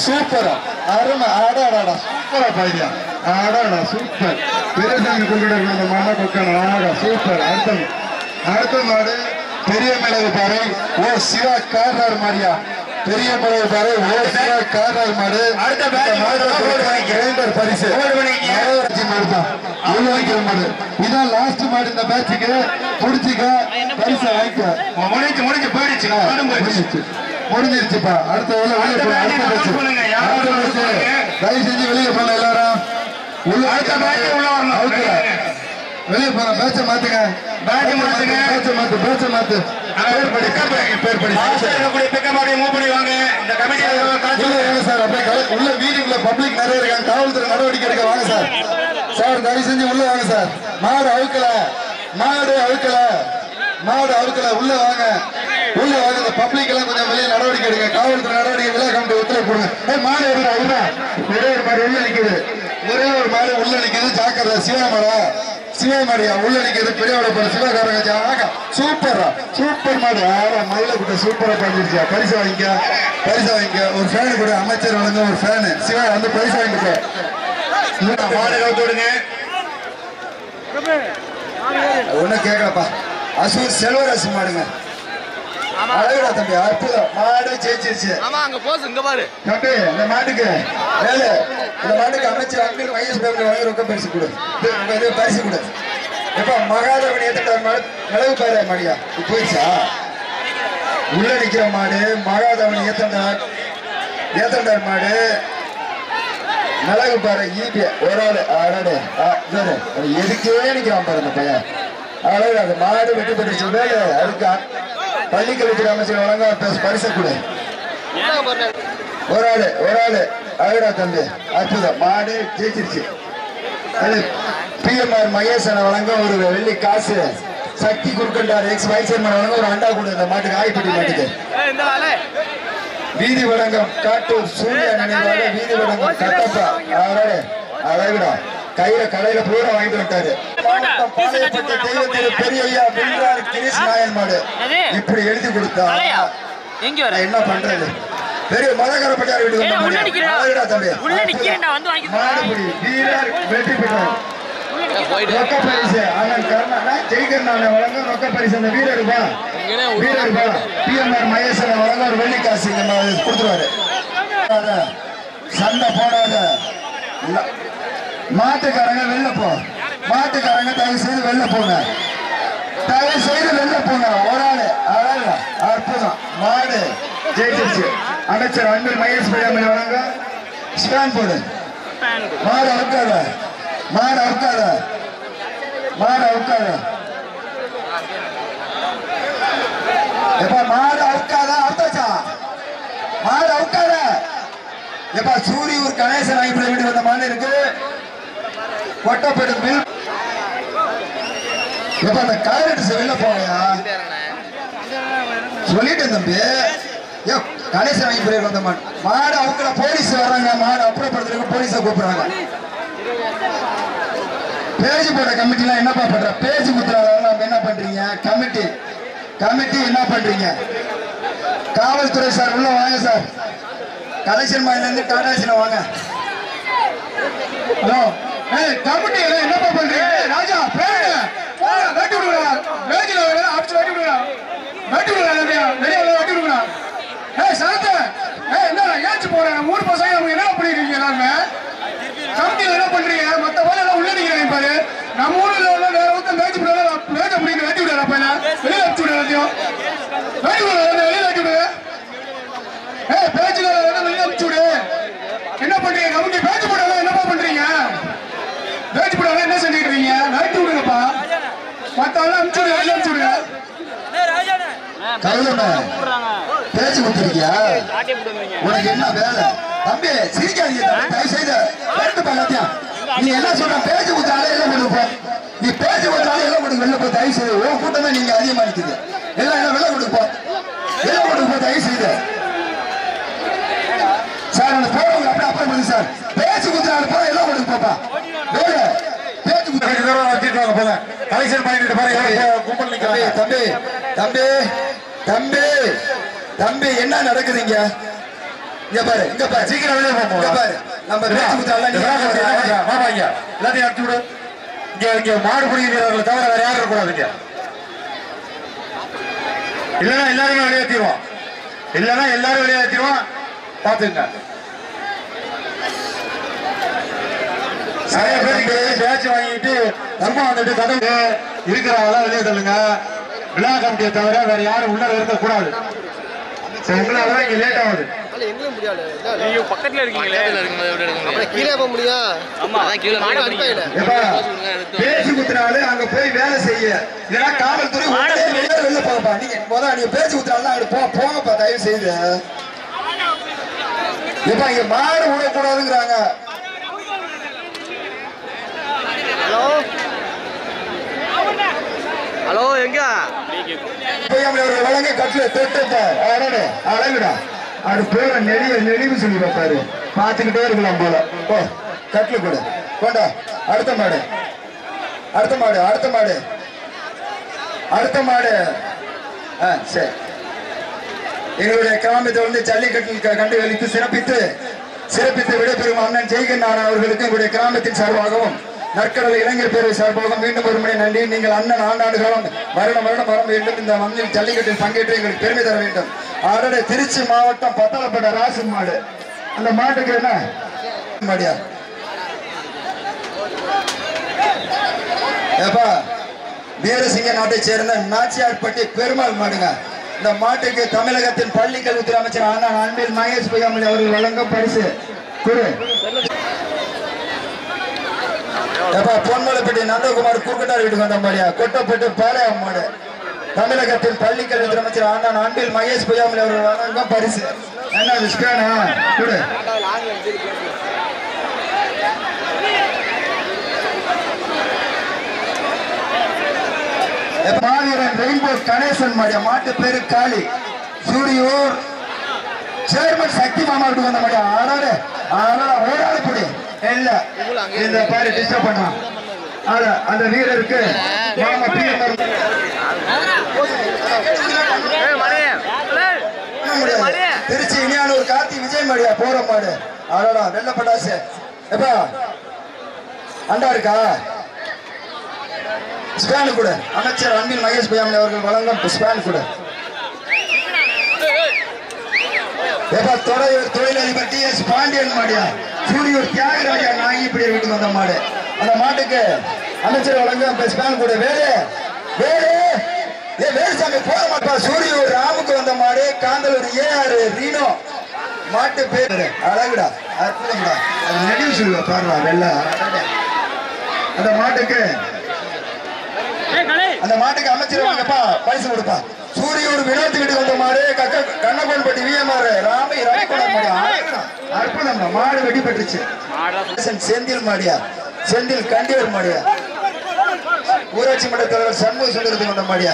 சூப்பரா அருமை ஆடாடா சூப்பரா பாய்யா ஆடாடா சூப்பர் பெரியசாமி குறுக்கட்டாருக்கு வந்த மாடா கொக்கான ஆடா சூப்பர் அடுத்த மாடு பெரிய மிளகு பாறை ஓ சிவா கார்னார் மாடியா பெரிய மிளகு பாறை ஓ சிவா கார்னார் மாடு அடுத்த பரிசு மாடுதான் உள்ள வைக்கிற மாடு இதான் லாஸ்ட் மாடு இந்த பேட்சுக்கு புடிச்சுக்க பரிசு வாங்கிக்க முடிஞ்சிருச்சுப்பா அடுத்த தயவு செஞ்சு வெளியே போன எல்லாரும் வெளியே போன பேச்ச மாத்துங்க பேச்ச மாத்து உள்ள வீதிக்குள்ள பப்ளிக் நிறைய இருக்காங்க காவல்துறை நடவடிக்கை எடுக்க வாங்க சார் தயவு செஞ்சு உள்ள வாங்க சார் மாடு அவுக்கல உள்ள வாங்க இந்த பப்ளிக் எல்லாம் கொஞ்சம் வெளியே நடவடிக்கை எடுங்க காவல்துறை நடவடிக்கை விழா கமிட்டி உத்தரவு போடுங்க மாடு ஒரே ஒரு மாடு உள்ள நிக்குது உள்ள நிக்குது ஜாக்கிரதை சிவமாடியா உள்ள நிக்கிறது பெரியவட போற சிவகாரங்க சூப்பர் மாடு மயில கிட்ட சூப்பரா பண்ணிருச்சியா பரிசு வாங்கிக்க ஒரு ஃபேனு கூட அமைச்சர் வழங்க ஒரு ஃபேனு சிவா வந்து பரிசு வாங்கிக்க மாடு கவுத்துடுங்க ஒண்ணு கேட்கலப்பா அசூர் செல்வராசு மாடுங்க அழகுடா தம்பி அற்புதம் மாடு ஜெயிச்சிருச்சு தம்பி இந்த மாட்டுக்கு அமைச்சர் அங்கிள் வைஎஸ் பேங்க்ல வாங்கி ரொக்க பரிசு கொடு எப்ப மகாதேவன் ஏத்தண்டார் மாடு மிளகு பாரு மாடியா போயிடுச்சா உள்ள நிக்கிற மாடு மகாதேவன் ஏத்தண்டார் மாடு மிளகு பாரு ஈபி ஒரு ஆளு எதுக்கே நிக்கிறான் பாரு இந்த பையன் அழகு அது மாடு வெட்டி பெற்றுச்சு அதுக்கு பள்ளிக்கல்வித்துறை அமைச்சர் வழங்க பரிசு கொடு ஒரு ஆளு அழகா தம்பி அற்புதம் மாடு ஜெயிச்சிருச்சு PMR மகேசனை வழங்க ஒரு வெள்ளி காசு சக்தி குறுக்கண்டார் எக்ஸ் வைஸ் சேர்மன் வழங்க ஒரு அண்டா கொடு இந்த மாட்டுக்கு ஆய்ப்பட்டி மாட்டுக்கு வீதி வழங்கம் காட்டூர் சூர்யா நினைவாக வீதி வழங்கம் கட்டப்பா அழகுடா கடையில பூரா வாங்கிட்டு விட்டாரு பாளையப்பட்ட தெய்வத்திரு பெரிய ஐயா வென்றார் கிரீஷ் நாயன் மாடு இப்படி எழுதி கொடுத்தா என்ன பண்றது பெரிய மதகரப்பட்டார் வீட்டுக்கு மாடுபடி வீரர் வெற்றி பெற்றார் ரொக்க பரிசு அண்ணன் கர்ணா ஜெய்கர்ணான வழங்க ரொக்க பரிசு அந்த வீரர் PMR மகேசனை வழங்க ஒரு வெள்ளி காசு கொடுத்துருவாரு சண்டை போடாத மாட்டுக்காரங்க மாட்டுக்காரங்க தயவு செய்து வெளில போங்க ஒரு ஆளு அற்புதம் மாடு ஜெயிச்சிருச்சு அமைச்சர் அன்பில் மகேஷ் பெரியாமலை வழங்க ஸ்டாண்ட் போடு மாடு அவுக்காத எப்ப மாடு அவுக்காத எப்ப சூரியூர் கணேசன் ஐம்பது வீடு வந்த மாடு இருக்கு கொட்டப்பட்டு மில் எப்ப அந்த காலட்டு வெளில போவையா சொல்லிட்டேன் தம்பி கணேசன் ஐம்பது வந்த மாடு அவுக்கல போலீஸ் வர்றாங்க மாடு அப்புறப்படுத்துறதுக்கு போலீஸை கூப்பிடுறாங்க பேஜ் போட்ட கமிட்டிலாம் என்னப்பா பண்ற பேஜ் குத்துறாங்க என்ன பண்றீங்க கமிட்டி என்ன பண்றீங்க காவல்துறை சார் உள்ள வாங்க சார் கலெக்ஷன் மாநில இருந்து டாடாசில வாங்க ஹலோ கமிட்டி என்னப்பா பண்றீங்க ராஜா வெட்டி விடுங்க வேஜில ஆப்ஷன் வெட்டி விடுங்க வெட்டி விடுங்க சரத்த என்ன ஏச்சு போறேன் 3 பசங்க அவங்க என்ன பண்ணிருக்கீங்க எல்லாருமே கமிட்டியில என்ன பண்றீங்க மத்த போல எல்லாம் உள்ள நிக்கிறீங்க பாரு நம்ம ஊர்ல உள்ள வேற ஒருத்தன் மேட்ச் பண்ணல மேட்ச் அப்படிங்க வெட்டி விடுறா பையனா வெளியில வச்சு விடு எல்லாத்தையும் வெட்டி விடு வெளியில வச்சு விடு பேச்சுல வெளியில வச்சு விடு என்ன பண்றீங்க கமிட்டி பேச்சு போடாத என்னப்பா பண்றீங்க பேச்சு போடாத என்ன செஞ்சுட்டு இருக்கீங்க வெட்டி விடுங்கப்பா மத்தவங்க அனுப்பிச்சு விடுங்க வெளியில வச்சு விடுங்க குத்துருக்கியா? உனக்கு என்ன வேலை தம்பி? சிரிக்காதீங்க தயவு செய்து. நீ என்ன சொல்ற? பேச்சு குத்தாலே எல்லாம் கொடுப்ப. நீ பேச்சு குத்தாலே எல்லாம் கொடுக்க வெளில போய் தயவு செய்து. உன் கூட்டம் தான் நீங்க அதிகமா இருக்குது. எல்லாம் என்ன வெளில கொடுப்போம், வெளில கொடுப்ப தயவு செய்து. சார் அந்த போறவங்க அப்படியே அப்புறம் பண்ணுங்க சார். பேச்சு குத்துறாங்க போற எல்லாம் கொடுப்பா. வேற பேச்சு குத்துறாங்க போல கலெக்ஷன் பண்ணிட்டு பாருங்க. கும்பல் நிக்கிறாங்க. தம்பி தம்பி தம்பி தம்பி என்ன நடக்குதுங்க? இங்க பாரு, இங்க பாரு, சீக்கிரம் வெளியே போங்க. இங்க பாரு, நம்ம பேச்சு குத்தாலாம் மாமா இங்க எல்லாத்தையும் அடிச்சு விடு. இங்க மாடு பிடிக்கிறவர்களை தவிர வேற யாரும் இருக்கக்கூடாதுங்க. இல்லைன்னா எல்லாருமே வெளியேற்றிடுவோம். இல்லைன்னா எல்லாரும் வெளியேற்றிடுவோம். பாத்துங்க. நிறைய பேருக்கு பேச்சு வாங்கிட்டு நம்ம வந்துட்டு கதவு இருக்கிறவங்க வெளியே சொல்லுங்க. விழா கமிட்டியை தவிர வேற யாரும் உள்ள இருக்கக்கூடாது. உங்களால இங்க லேட் ஆகுது. பேச்சு குத்துனாலும் அங்க போய் வேலை செய்ய. இதெல்லாம் காவல்துறை வெளில போகப்பா. நீங்க முதல்ல நீங்க பேச்சு குத்துனாலும் அங்க போங்கப்பா தயவு செய்து. இப்ப இங்க மாடு விடக்கூடாதுங்கிறாங்க. ஹலோ ஹலோ எங்க வழங்க கட்டுல தொட்டு அழகுடா. அது போற நெளிவு சொல்லி பாரு. பாத்துக்கிட்டே இருக்கலாம் போல. ஓ கட்டுல கூட கொண்டா. அடுத்த மாடு அடுத்த மாடு அடுத்த மாடு அடுத்த மாடு. சரி, எங்களுடைய கிராமத்தை வந்து ஜல்லிக்கட்டில் கண்டு வெளித்து சிறப்பித்து விடைபெறும் அண்ணன் ஜெய்கண்ணான் அவர்களுக்கு எங்களுடைய கிராமத்தின் சார்பாகவும் நற்கடலை இளைஞர் பேரவை சார்பாகவும் மீண்டும் ஒரு முறை நன்றி. நீங்கள் அண்ணன் ஆண்டாண்டு காலம் வருடம் வர வேண்டும். இந்த மண்ணில் ஜல்லிக்கட்டில் பங்கேற்று எங்களுக்கு பெருமை தர வேண்டும். ஆடடே திருச்சி மாவட்டம் பத்தாளப்பட்ட ராசு மாடு. அந்த மாட்டுக்கு என்ன மாடியா? ஏப்பா வீரசிங்க நாட்டை சேர்ந்த நாச்சியார்பட்டி பெருமாள் மாடுங்க. இந்த மாட்டுக்கு தமிழகத்தின் பள்ளி கல்வித்துறை அமைச்சர் அண்ணன் அன்பில் மகேஷ் பொய்யாமொழி அவர்கள் வழங்கும் பரிசு குரு. பொன்மலைப்பட்டி நந்தகுமார் குறுக்கட்டார் வீட்டுக்கு வந்த மாடியா? கொட்டப்பட்டு பாளையம் மாடு. தமிழகத்தின் பள்ளி கல்வித்துறை அமைச்சர் அண்ணன் அன்பில் மகேஷ் பொய்யாமொழி அவர்கள் வழங்கும் பரிசு. என்ன விஷயம் குரு? மாவீரன் ரெயின்போ கணேசன் மாடியா? மாட்டு பேரு காளி. சூரியூர் சேர்மன் சக்தி மாமா வீட்டுக்கு வந்த மாடியா? ஆடாடு ஓடாடு புடி இல்ல இந்த பாரு டிஸ்டர்ப் பண்ணான். அந்த வீரருக்கு மாமா திருச்சி இனியானூர் கார்த்தி விஜய் மாடியா? போற மாடு. ஆடாடா வெள்ள பட்டாசு. எப்பா அண்டா இருக்கா? ஸ்பேன் கூட அமைச்சர் அன்பில் மகேஷ் பொய்யாமொழி அவர்கள் வழங்கும் ஸ்பேன் கூட. தொழிலதிபர் டி எஸ் பாண்டியன் மாடியா? சூரியூர் தியாகராஜா நாங்கிப்படி வீட்டுக்கு வந்த மாடு. அந்த மாட்டுக்கு அமைச்சர் வழங்கும் ஸ்பேன் கூட. வேலுசாமி போற மாட்டா? சூரியூர் ராமுக்கு வந்த மாடு. காந்தலூர் ஏஆர் ரீனோ மாட்டு பேரு. அழகுடா, அற்புதம்டா. அது நெடிவு சொல்லுவா பாருடா வெள்ள. அந்த மாட்டுக்கு அமைச்சர் வாங்கப்பா பரிசு கொடுப்பா. சூரியூர் வினோத் வீட்டுக்கு வந்த மாடு. கண்ணகோன்பட்டி விஎம்ஆர் ராமை ரவிக்குமார் மாடியா? அற்புதம். மாடு வெடி பெற்றுச்சு. செந்தில் மாடியா? செந்தில் கண்டியூர் மாடியா? ஊராட்சி மன்ற தலைவர் சண்முக சுந்தரத்துக்கு வந்த மாடியா?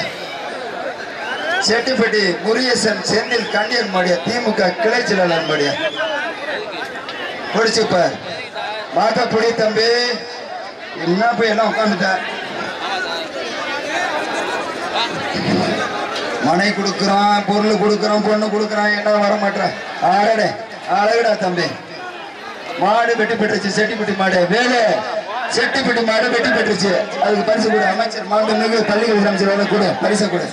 செட்டிப்பட்டி முருகேசன் செந்தில் கண்டியூர் மாடியா? திமுக கிளை செயலாளர் மாடியா? பிடிச்சுப்ப மாட்டா புடி தம்பி. என்ன போய் எல்லாம் உட்காந்துட்ட. மனை கொடுக்குறான், பொருள் கொடுக்குறான், பொண்ணு கொடுக்குறான், என்ன வர மாட்டேன். ஆடடே அழகுடா தம்பி. மாடு வெட்டி பெற்றுச்சு. செட்டிப்பட்டி மாடு வேலை. செட்டிப்பட்டி மாடு வெட்டி பெற்றுச்சு. அதுக்கு பரிசு கூட. அமைச்சர் மாண்புமிகு பள்ளிக்கல்வி அமைச்சர் கூட பரிசு கூட.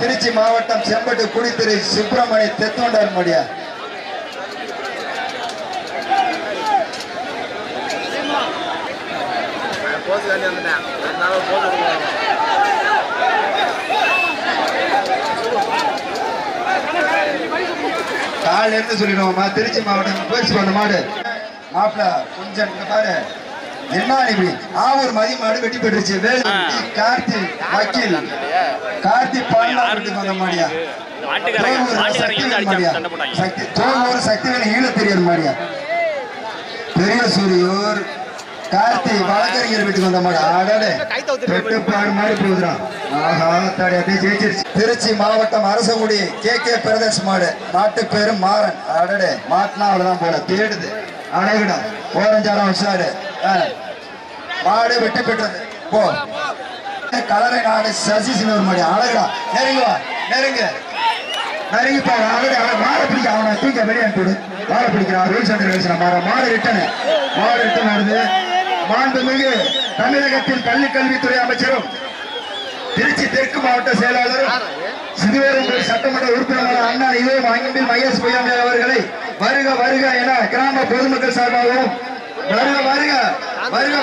திருச்சி மாவட்டம் செம்பட்டு குடித்துறை சுப்பிரமணிய தெத்தோண்டார் மாடியா? காலையில இருந்து சொல்லிடுவோமா? திருச்சி மாவட்டம் போயிடுச்சு அந்த மாடு. மாப்பிள்ள கொஞ்சம் பாரு என்ன இப்படி ஆவூர் மதிமாடு வெட்டி பெற்றுச்சு வேலு கார்த்தி வக்கீல் கார்த்தி பாண்டிக்கு வந்த மாடியா சக்திவேல் ஈழ தெரியாது மாடியா பெரிய சூரியூர் கார்த்தி வழக்கறிஞர் வீட்டுக்கு வந்த மாடி ஆடாடே பெட்டுப்பாடு மாதிரி போகுதுறான். ஆஹா தாடி அப்படியே ஜெயிச்சிருச்சு. திருச்சி மாவட்டம் அரசங்குடி கே பிரதேஷ் மாடு நாட்டு பேரு மாறன். ஆடடே மாட்டினா அவ்வளவுதான் போல தேடுது அழகுடா ஓரஞ்சாரம் உஷாரு மாடு வெட்டி பெற்றது போ கலரை நாடு சசி சின்ன மாடி அழகுடா நெருங்குவா நெருங்கி பாரு ஆல்ரெடி மாடை பிடிக்க அவனை தூக்க வெளியே அனுப்பிடு மாடை பிடிக்கிறான் ரூல்ஸ் அண்ட் ரெகுலேஷன் மாடு ரிட்டர்ன் ஆடுது. மாண்புமிகு தமிழகத்தின் பள்ளி கல்வித்துறை அமைச்சரும் திருச்சி தெற்கு மாவட்ட செயலாளரும் சிறுவேறுமுறை சட்டமன்ற உறுப்பினரான அண்ணா இதுவும் அங்கில் மையஸ் பொய்யாமை அவர்களை வருக வருக என கிராம பொதுமக்கள் சார்பாகவும்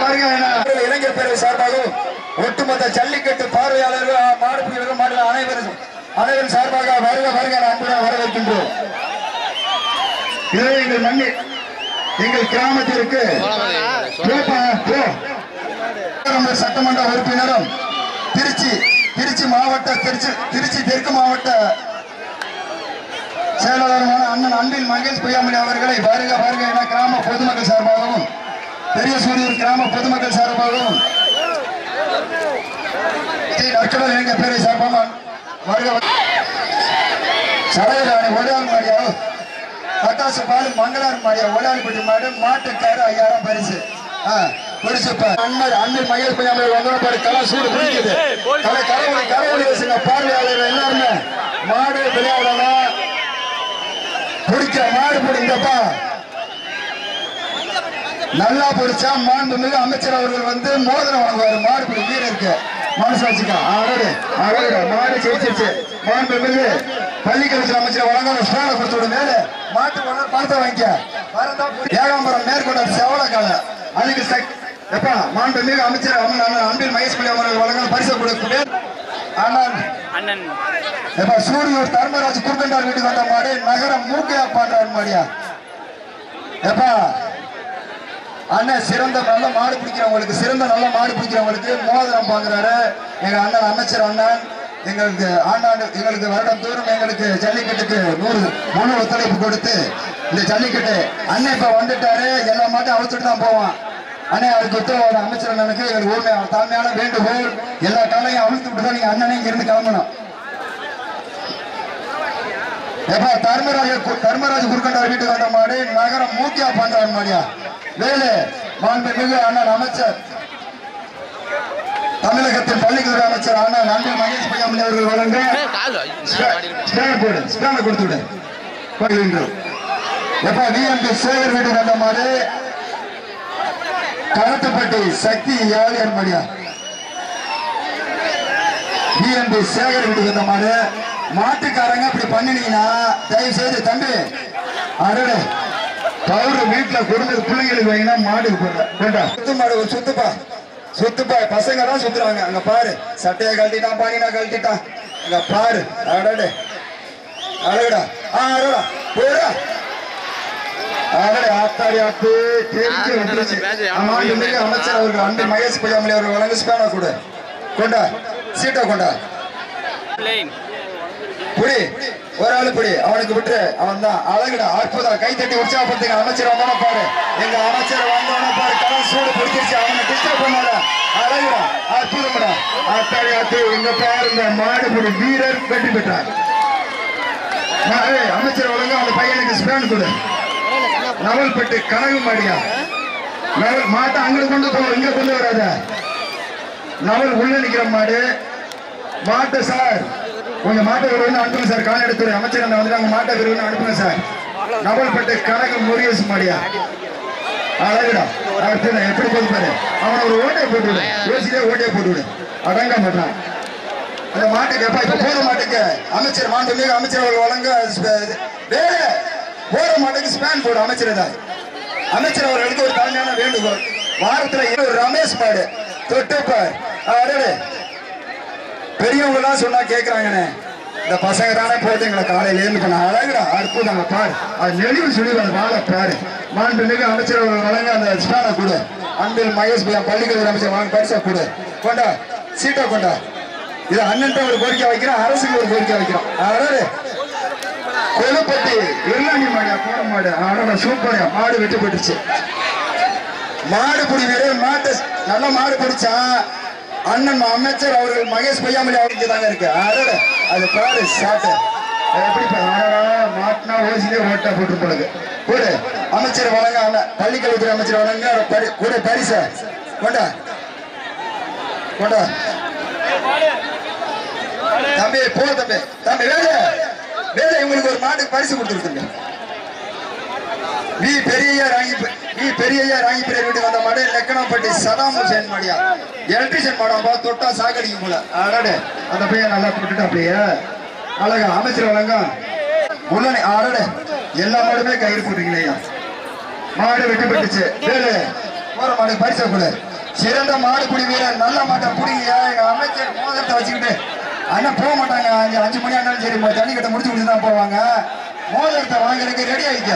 வருக என இளைஞர் பேரவை சார்பாகவும் ஒட்டுமொத்த ஜல்லிக்கட்டு பார்வையாளர்கள் மாடுபிடிகள் மாநில அனைவரும் சார்பாக வருக அன்புடன் வரவேற்கின்றோம். இதுவே எங்கள் மண்ணி எங்கள் கிராமத்திற்கு சட்டமன்ற உறுப்பினரும் திருச்சி மாவட்ட திருச்சி தெற்கு மாவட்ட செயலாளருமான அண்ணன் அன்பில் மகேஷ் பொய்யாமணி அவர்களை வருக என கிராம பொதுமக்கள் சார்பாகவும் பெரிய சூரியூர் கிராம பொதுமக்கள் சார்பாகவும் நற்கடல் இளைஞர் பேரை சார்பாக வருக சடையராணி ஒடால் மாடியா பட்டாசு பால் மங்களார் மாடியா ஒடால்பட்டி மாடு மாட்டுக்காரு 5000 பரிசு அன்பில் மகேஷ் பொய்யாமணி வந்தோட கலை சூடு பிடிக்குது கரவொலி வச்சுங்க பார்வையாளர்கள் எல்லாருமே மாடு விளையாடலாம் பிடிக்க மாடு பிடிங்கப்பா நல்லா பிடிச்சா மாண்புமிகு அமைச்சர் அவர்கள் வந்து மோதிரம் வாங்குவாரு மாடு பிடி வீரருக்கு மனசு வச்சுக்கா மாடு ஜெயிச்சிருச்சு மாண்புமிகு பள்ளிக்கல்வித்துறை அமைச்சர் வழங்காத ஸ்டாலை கொடுத்து விடு மேல மாட்டு பணத்தை வாங்கிக்க ஏகாம்பரம் மேற்கொண்ட செவலக்கால அதுக்கு எப்பா மாண்புமிகு அமைச்சர் அன்பில் மகேஷ் பிள்ளை அவர்கள் வழங்காத பரிசு கொடுக்க சூரியூர் தர்மராஜ் குறுக்கண்டார் வீட்டுக்கு வந்த மாடு நகரம் மூக்கையா பாண்டார் மாடியா எப்பா அண்ணன் சிறந்த நல்ல மாடு பிடிக்கிறவங்களுக்கு மோதிரம் பாக்குறாரு எங்க அண்ணன் அமைச்சர் அண்ணன் எங்களுக்கு வருடம் தூரம் எங்களுக்கு ஜல்லிக்கட்டுக்கு 100 ஒத்துழைப்பு கொடுத்து இந்த ஜல்லிக்கட்டு அண்ணன் இப்ப வந்துட்டாரு எல்லா மாட்டும் அழைச்சிட்டு தான் போவான் அண்ணே அதுக்கு உத்தரவாத அமைச்சர் அண்ணனுக்கு எங்களுக்கு தாழ்மையான வேண்டுகோள் எல்லா காலையும் அவிழ்த்து விட்டு தான் நீங்க அண்ணனே இங்க இருந்து கிளம்பணும். எப்ப தர்மராஜ் குறுக்கண்டார் வீட்டுக்கு வந்த மாடு நகரம் மூக்கியா பண்றான் மாடியா வேலு மாண்புமிகு அண்ணன் அமைச்சர் தமிழகத்தின் பள்ளிக்கல்வி அமைச்சர் அண்ணன் அன்பில் மகேஷ் பொய்யாமணி அவர்கள் வழங்க கொடுத்து விடு எப்ப விஎம்பி சேகர் வீட்டுக்கு வந்த மாடு கருத்துப்பட்டி சக்தி யாழியார் மாடியா விஎம்பி சேகர் வீட்டுக்கு வந்த மாடு மாட்டுக்காரங்க அப்படி பண்ணினீங்கன்னா தயவு செய்து தம்பி அடடே பவுரு வீட்டுல கொடுத்து பிள்ளைங்களுக்கு வாங்கினா மாடு போட்டா சுத்து மாடு சுத்துப்பா பசங்க தான் சுத்துறாங்க அங்க பாரு சட்டையை கழட்டிட்டான் பானினா கழட்டிட்டான் அங்க பாரு அடடே அழகுடா அடடா போடா அடடே ஆத்தாடி ஆத்து தெரிஞ்சு வந்துருச்சு அமைச்சர் அவர்கள் அன்பில் மகேஷ் பொய்யாமணி அவர்கள் வழங்க ஸ்பேனா கொண்டா சீட்டா கொண்டா புடி ஒரு ஆளு புடி அவனுக்கு விட்டு அவன் தான் அழகுடா அற்புதம் கை தட்டி உற்சாகப்படுத்துங்க அமைச்சர் வந்தோட பாரு எங்க அமைச்சர் வந்தோட பாரு கடன் சூடு பிடிச்சிருச்சு அவனை டிஸ்டர்ப் பண்ணாத அழகுடா அற்புதம்டா ஆத்தாடி ஆத்து எங்க பாரு இந்த மாடுபடி வீரர் வெற்றி பெற்றார் அமைச்சர் வழங்க அந்த பையனுக்கு ஸ்பேன் கொடு நவல்பட்டு கனகு மாடியா மாட்டை அங்க கொண்டு போ இங்க கொண்டு வராத நவல் உள்ள நிக்கிற மாடு மாட்டு சார் கொஞ்சம் மாட்டை விரும்பு அனுப்புங்க சார் கால்நடைத்துறை அமைச்சர் வந்துட்டாங்க மாட்டை விரும்பு அனுப்புங்க சார் நவல்பட்டு கனகு முருகேஷ் மாடியா அழகுடா அடுத்து எப்படி போது பாரு அவனை ஒரு ஓட்டையை போட்டு விடு யோசிலே ஓட்டையை போட்டு விடு அடங்க மாட்டான் அந்த மாட்டுக்கு எப்ப இப்ப போற மாட்டுக்கு அமைச்சர் மாண்புமிகு அமைச்சர் அவர்கள் வழங்க வேற போற மாட்டுக்கு ஸ்பேன் போடு அமைச்சர் அவர்களுக்கு ஒரு தாழ்மையான வேண்டுகோள் வாரத்துல ரமேஷ் மாடு தொட்டுப்பார் அடடே பெரியவங்க எல்லாம் சொன்னா கேக்குறாங்கண்ணே இந்த பசங்க தானே போட்டு எங்களை காலையில இருந்து பண்ண அழகுடா அற்புதங்க பாரு அது நெளிவு சொல்லி வாழ பாரு மாண்புமிகு அமைச்சர் அவர்கள் வழங்க அந்த ஸ்பேனை கொடு அன்பில் மகேஷ் பள்ளிக்கல்வி அமைச்சர் வாங்க பரிசா கொடு கொண்டா சீட்டா கொண்டா இது அண்ணன் ஒரு கோரிக்கை வைக்கிறோம் அரசுக்கு ஒரு கோரிக்கை வைக்கிறோம் அதாவது கொலுப்பட்டி வெள்ளாணி மாடியா போட மாடு ஆனா சூப்பரா மாடு வெட்டி போட்டுருச்சு மாடு பிடி வீரர் மாட்டை நல்ல மாடு பிடிச்சா அண்ணன் அமைச்சர் அவர்கள் மகேஷ் பொய்யாமலி அவருக்கு தாங்க இருக்கு அது பாரு சாட்டை எப்படி மாட்டினா ஓசிலே ஓட்டா போட்டு போடுது கூட அமைச்சர் வழங்க பள்ளிக்கல்வித்துறை அமைச்சர் வழங்க கூட பரிச கொண்டா கொண்டா தம்பி போ தம்பி தம்பி வேலை வேலை இவங்களுக்கு ஒரு மாட்டுக்கு பரிசு கொடுத்துருக்குங்க வி பெரியய்யா ராங்கிப்பிரியர் வீட்டுக்கு வந்த மாடு லெக்கனப்பட்டி சதாம் ஹுசேன் மாடியா எலக்ட்ரிஷியன் மாடா தொட்டா சாக்கடிக்கும் போல ஆடாடு அந்த பையன் நல்லா போட்டுட்டு அப்படியே அழகா அமைச்சர் வழங்க உள்ளே ஆடாடு எல்லா மாடுமே கயிறு போட்டுருக்கீங்களா மாடு வெட்டி பெற்றுச்சு வேலு போற மாடு பரிசா கொடு சிறந்த மாடு புடி வீரர் நல்ல மாட்டை புடிங்கயா எங்க அமைச்சர் மோதிரத்தை வச்சுக்கிட்டு அண்ணன் போக மாட்டாங்க 5 மணி ஆனாலும் சரி ஜல்லிக்கட்டை முடிச்சு முடிச்சுதான் போவாங்க மோதிரத்தை வாங்குறதுக்கு ரெடி ஆகிக்க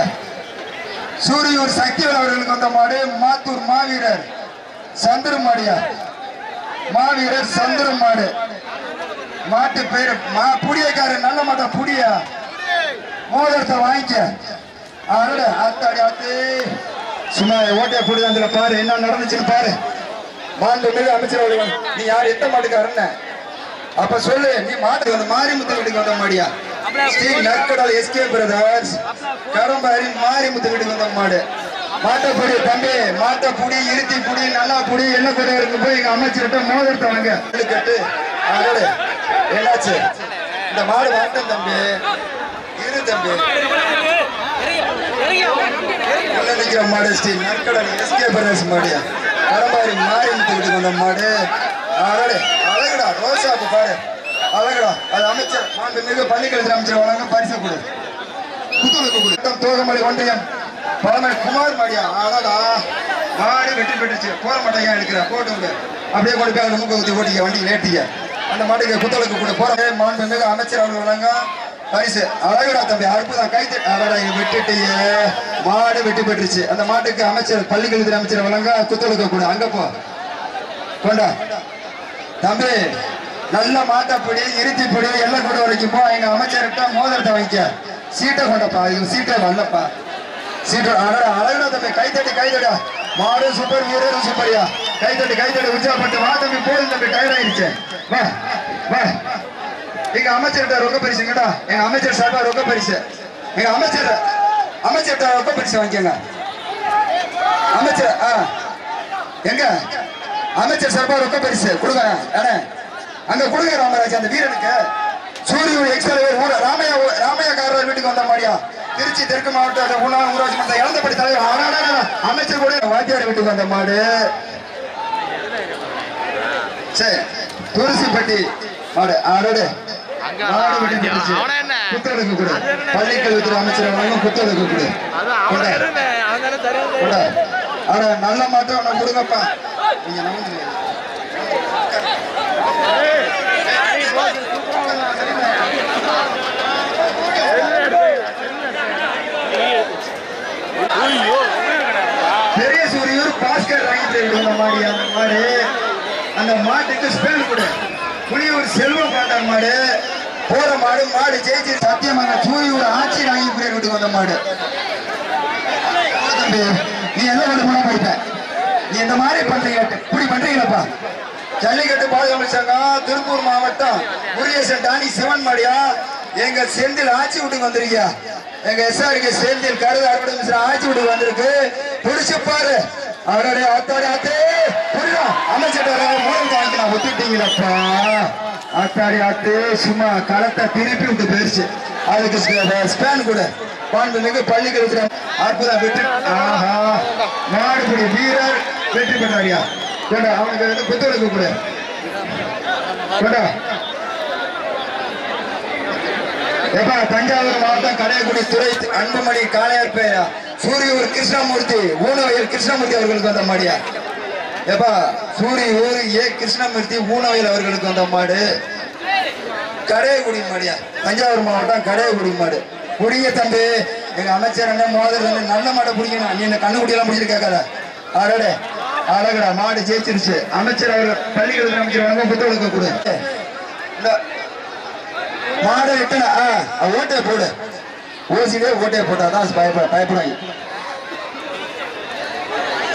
சூரியூர் சக்திவேல் அவர்களுக்கு வந்த மாடு மாத்தூர் மாவீரர் சந்திர மாடியா மாவீரர் சந்திர மாடு மாட்டு பேரு புடியக்காரு நல்ல மாட்டா புடியா மோதிரத்தை வாங்கிக்க அத்தாடி ஆத்து சும்மா ஓட்டையா புடிதான் பாரு என்ன நடந்துச்சுன்னு பாரு மாண்பு மிகு அமைச்சர் அவர்கள் நீ யார் எந்த மாட்டுக்காரன்னு அப்ப சொல்லு நீ மாட்டு வந்து மாரிமுத்து வீட்டுக்கு வந்த மாடியா ஸ்ரீ நற்கடல் எஸ்கே பிரதர்ஸ் கரம்பாரி மாரிமுத்து வீட்டுக்கு வந்த மாடு மாட்டப்புடி தம்பி மாட்டப்புடி இருத்தி புடி நல்லா புடி என்ன கூட இருக்கு போய் எங்க அமைச்சர்கிட்ட மோதிரத்தை வாங்க கேட்டு அதோட என்னாச்சு இந்த மாடு வாட்டம் தம்பி இரு தம்பி நிக்கிற மாடு ஸ்ரீ நற்கடல் எஸ்கே பிரதர்ஸ் மாடியா கரம்பாரி மாரிமுத்து வீட்டுக்கு வந்த மாடு அதோட அழகுடா ரோசாப்பு பாரு அழகுடா அது அமைச்சர் மாண்புமிகு பள்ளிக்கல்வி அமைச்சர் வழங்க பரிசு கொடு புத்துளுக்கு கொடு தோகமலை ஒன்றியம் பழமை குமார் மாடியா அழகா மாடு வெட்டி பெற்றுச்சு போற மாட்டேங்க எடுக்கிற போட்டு அப்படியே கொண்டு போய் மூக்க ஊற்றி ஓட்டிக்க வண்டி லேட்டிக்க அந்த மாட்டுக்கு புத்தளுக்கு கொடு போற மாண்புமிகு அமைச்சர் அவர்கள் வழங்க பரிசு அழகுடா தம்பி அற்புதம் கைத்து அழகா விட்டுட்டு மாடு வெட்டி பெற்றுச்சு அந்த மாட்டுக்கு அமைச்சர் பள்ளிக்கல்வி அமைச்சர் வழங்க குத்தளுக்கு கொடு அங்க போ கொண்டா தம்பி நல்ல மாட்டப்படி இருத்திப்படி எல்லாம் கூட வரைக்கும் போ எங்க அமைச்சர்கிட்ட மோதிரத்தை வைக்க சீட்டை கொண்டப்பா இது சீட்டை வரலப்பா சீட்டை அழகுடா தம்பி கைத்தட்டா மாடு சூப்பர் வீரரும் சூப்பரியா கைத்தட்டி உற்சாகப்பட்டு வா தம்பி போதும் தம்பி டயர்ட் ஆயிடுச்சு வா வா எங்க அமைச்சர்கிட்ட ரொக்க பரிசுங்கடா எங்க அமைச்சர் சார்பா ரொக்க பரிசு எங்க அமைச்சர்கிட்ட ரொக்க பரிசு வாங்கிக்கங்க அமைச்சர் எங்க அமைச்சர் சார்பா ரொக்க பரிசு கொடுங்க அங்க கொடுங்க ராமராஜ் அந்த வீரனுக்கு சூரியூர் எக்ஸ்பிரஸ் ராமையாக்காரர் வீட்டுக்கு வந்த மாதிரியா திருச்சி தெற்கு மாவட்ட ஊராட்சி மன்ற இழந்தபடி தலைவர் அமைச்சர் கூட வாத்தியார் வீட்டுக்கு வந்த மாடு சரி துளசிப்பட்டி மாடு ஆடோடு மாடு வெட்டி புத்தளுக்கு கூட பள்ளிக்கல்வித்துறை அமைச்சர் வழங்கும் புத்தளுக்கு கூட நல்ல மாட்டம் உனக்கு கொடுங்கப்பா நீங்க நம்புங்க பெரிய சூரியூர் பாஸ்கர் வாங்கிட்டு அந்த மாடு அந்த மாட்டுக்கு ஸ்பேன் கொடு புளியூர் செல்வம் பாண்டார் மாடு போற மாடு ஜெயிச்சு சத்தியமாக சூரியூர் ஆட்சி வாங்கி வீட்டுக்கு வந்த மாடு தம்பி நீ எந்த கொண்டு போனா போயிட்ட நீ இந்த மாதிரி பண்றீங்க இப்படி பண்றீங்களப்பா ஜல்லிக்கட்டு பாதுகாப்பு சங்கம் திருப்பூர் மாவட்டம் முருகேசன் டானி சிவன் மாடியா எங்க செந்தில் ஆட்சி வீட்டுக்கு வந்துருக்கியா எங்க எஸ்ஆருக்கு செந்தில் கருது அறுவடை மிஸ்ரா ஆட்சி வீட்டுக்கு வந்திருக்கு புடிச்சு பாரு அவருடைய ஆத்தாடி புரியுதா அமைச்சர் மூலம் வாங்கிக்கலாம் ஒத்துட்டீங்களப்பா ஆத்தாடி சும்மா களத்தை திருப்பி விட்டு போயிருச்சு அதுக்கு ஸ்பேன் கூட மாண்புமிகு பள்ளிக்கல்வி அற்புதம் வெற்றி மாடுபடி வீரர் வெற்றி பெற்றாரியா கொண்டா அவனுக்கு வந்து புத்தளுக்கு கூட கொண்டா எப்பா தஞ்சாவூர் மாவட்டம் கடையக்குடி துறை அன்புமணி காளையார் பேரா சூரியூர் கிருஷ்ணமூர்த்தி ஊனவயல் கிருஷ்ணமூர்த்தி அவர்களுக்கு வந்த மாடியா எப்பா சூரியூர் கிருஷ்ணமூர்த்தி ஊனவயல் அவர்களுக்கு வந்த மாடு கடையக்குடி மாடியா தஞ்சாவூர் மாவட்டம் கடையக்குடி மாடு புடிங்க தம்பி எங்க அமைச்சர் என்ன மோதல் நல்ல மாடை பிடிக்கணும் நீ என்ன கண்ணுக்குடியெல்லாம் பிடிச்சிட்டு கேட்காத ஆடே அழகடா மாடு ஜெயிச்சிருச்சு. அமைச்சர் அவர்கள் பள்ளிக்கல்வி அமைச்சர் வழங்க புத்தகம் கொடு. மாடு விட்டனா ஓட்டை போடு. ஓசிலே ஓட்டையை போட்டாதான் பயப்படுவாங்க.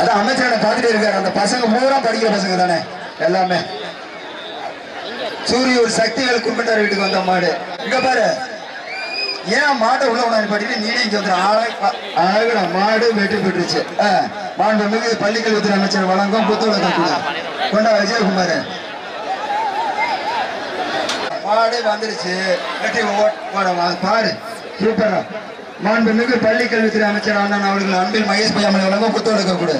அதான் அமைச்சர் பார்த்துட்டே இருக்காரு. அந்த பசங்க பூரா படிக்கிற பசங்க தானே எல்லாமே. சூரியூர் சக்திகள் கும்பிட்டார் வீட்டுக்கு வந்த மாடு. இங்க பாரு, ஏன் மாட்டை உள்ள உணவு பாட்டிட்டு நீனே இங்க வந்து அழகுடா மாடு வெற்றி பெற்றுச்சு. மாண்புமிகு பள்ளிக்கல்வித்துறை அமைச்சர் வழங்கும் புத்தகம் கொண்டா விஜயகுமார். மாடு வந்துருச்சு வெற்றி பாரு சூப்பரா. மாண்புமிகு பள்ளிக்கல்வித்துறை அமைச்சர் அண்ணன் அவர்கள் அன்பில் மகேஷ் பையாமலை வழங்கும் புத்தகம் கொடு.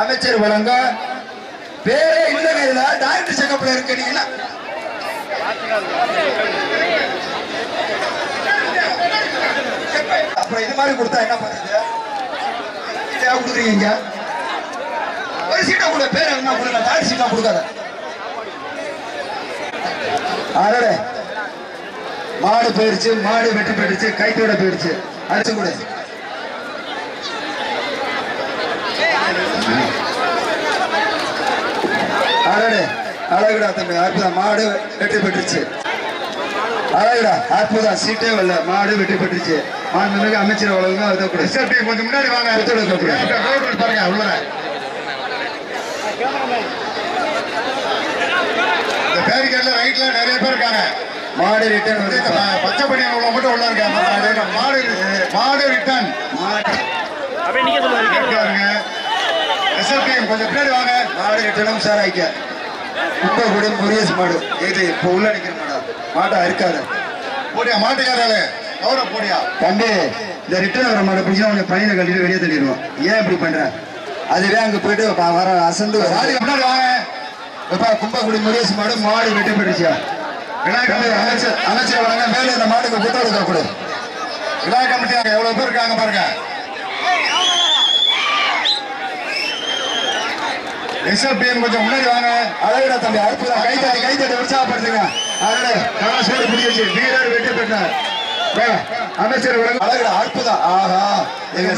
அமைச்சர் வழங்க பேரே இல்லைங்க. இதுல டாக்டர் செக்கப்ல இருக்கீங்கன்னா அப்புறம் இது மாதிரி கொடுத்தா என்ன பண்றது? கொடுக்குறீங்க ஒரு சீட்டா கூட பேர் என்ன கொடுங்க. டாக்டர் சீட்டா கொடுக்காத. அடடே மாடு போயிடுச்சு. மாடு வெட்டி போயிடுச்சு. கைத்தோட போயிடுச்சு. அடிச்சு கூட அடடே அழகுடா தம்பி அற்புதம். மாடு வெற்றி பெற்றுச்சு. அழகுடா அற்புதம். சீட்டே வரல. மாடு வெற்றி பெற்றுச்சு. மாண்புமிகு அமைச்சர் வழங்க அதை கூட. கொஞ்சம் முன்னாடி வாங்க. பாருங்க உள்ள பேரிகேட்ல ரைட்ல நிறைய பேர் இருக்காங்க. மாடு ரிட்டர்ன் வந்து பச்சை பணியான் உள்ள மட்டும் உள்ள இருக்காங்க. மாடு ரிட்டர்ன் அப்படியே நீங்க சொல்லுங்க. எஸ்எல்பிஎம் கொஞ்சம் பின்னாடி வாங்க. மாடு ரிட்டர்னும் சார் ஆயிக்க. குப்பை கூட முரியஸ் மாடு. இது இப்போ உள்ள நிக்கிற மாடா. மாட்டா இருக்காது. போடியா மாட்டுக்காரே அவரை போடியா தம்பி. இந்த ரிட்டர்ன் வர மாட்டை பிடிச்சா உனக்கு பணியில கட்டிட்டு வெளியே தள்ளிடுவோம். ஏன் இப்படி பண்ற? அதுவே அங்க போயிட்டு வர அசந்து முன்னாடி வாங்க. கும்பகுடி முரியஸ் மாடு. மாடு வெட்டி போயிடுச்சா. அமைச்சர் வழங்க மேல இந்த மாட்டுக்கு புத்தகம் கொடு. விழா கமிட்டியாக எவ்வளவு பேர் இருக்காங்க பாருங்க. எஸ்எல்பிஎம் கொஞ்சம் முன்னாடி வாங்க. அழகுடா தம்பி அற்புதம். கைத்தட்டி உற்சாகப்படுத்துங்க. அழகு கலாசோடு முடிஞ்சிச்சு. வீரர் வெற்றி பெற்றார். அமைச்சர் அழகுடா அற்புதம். ஆஹா எங்க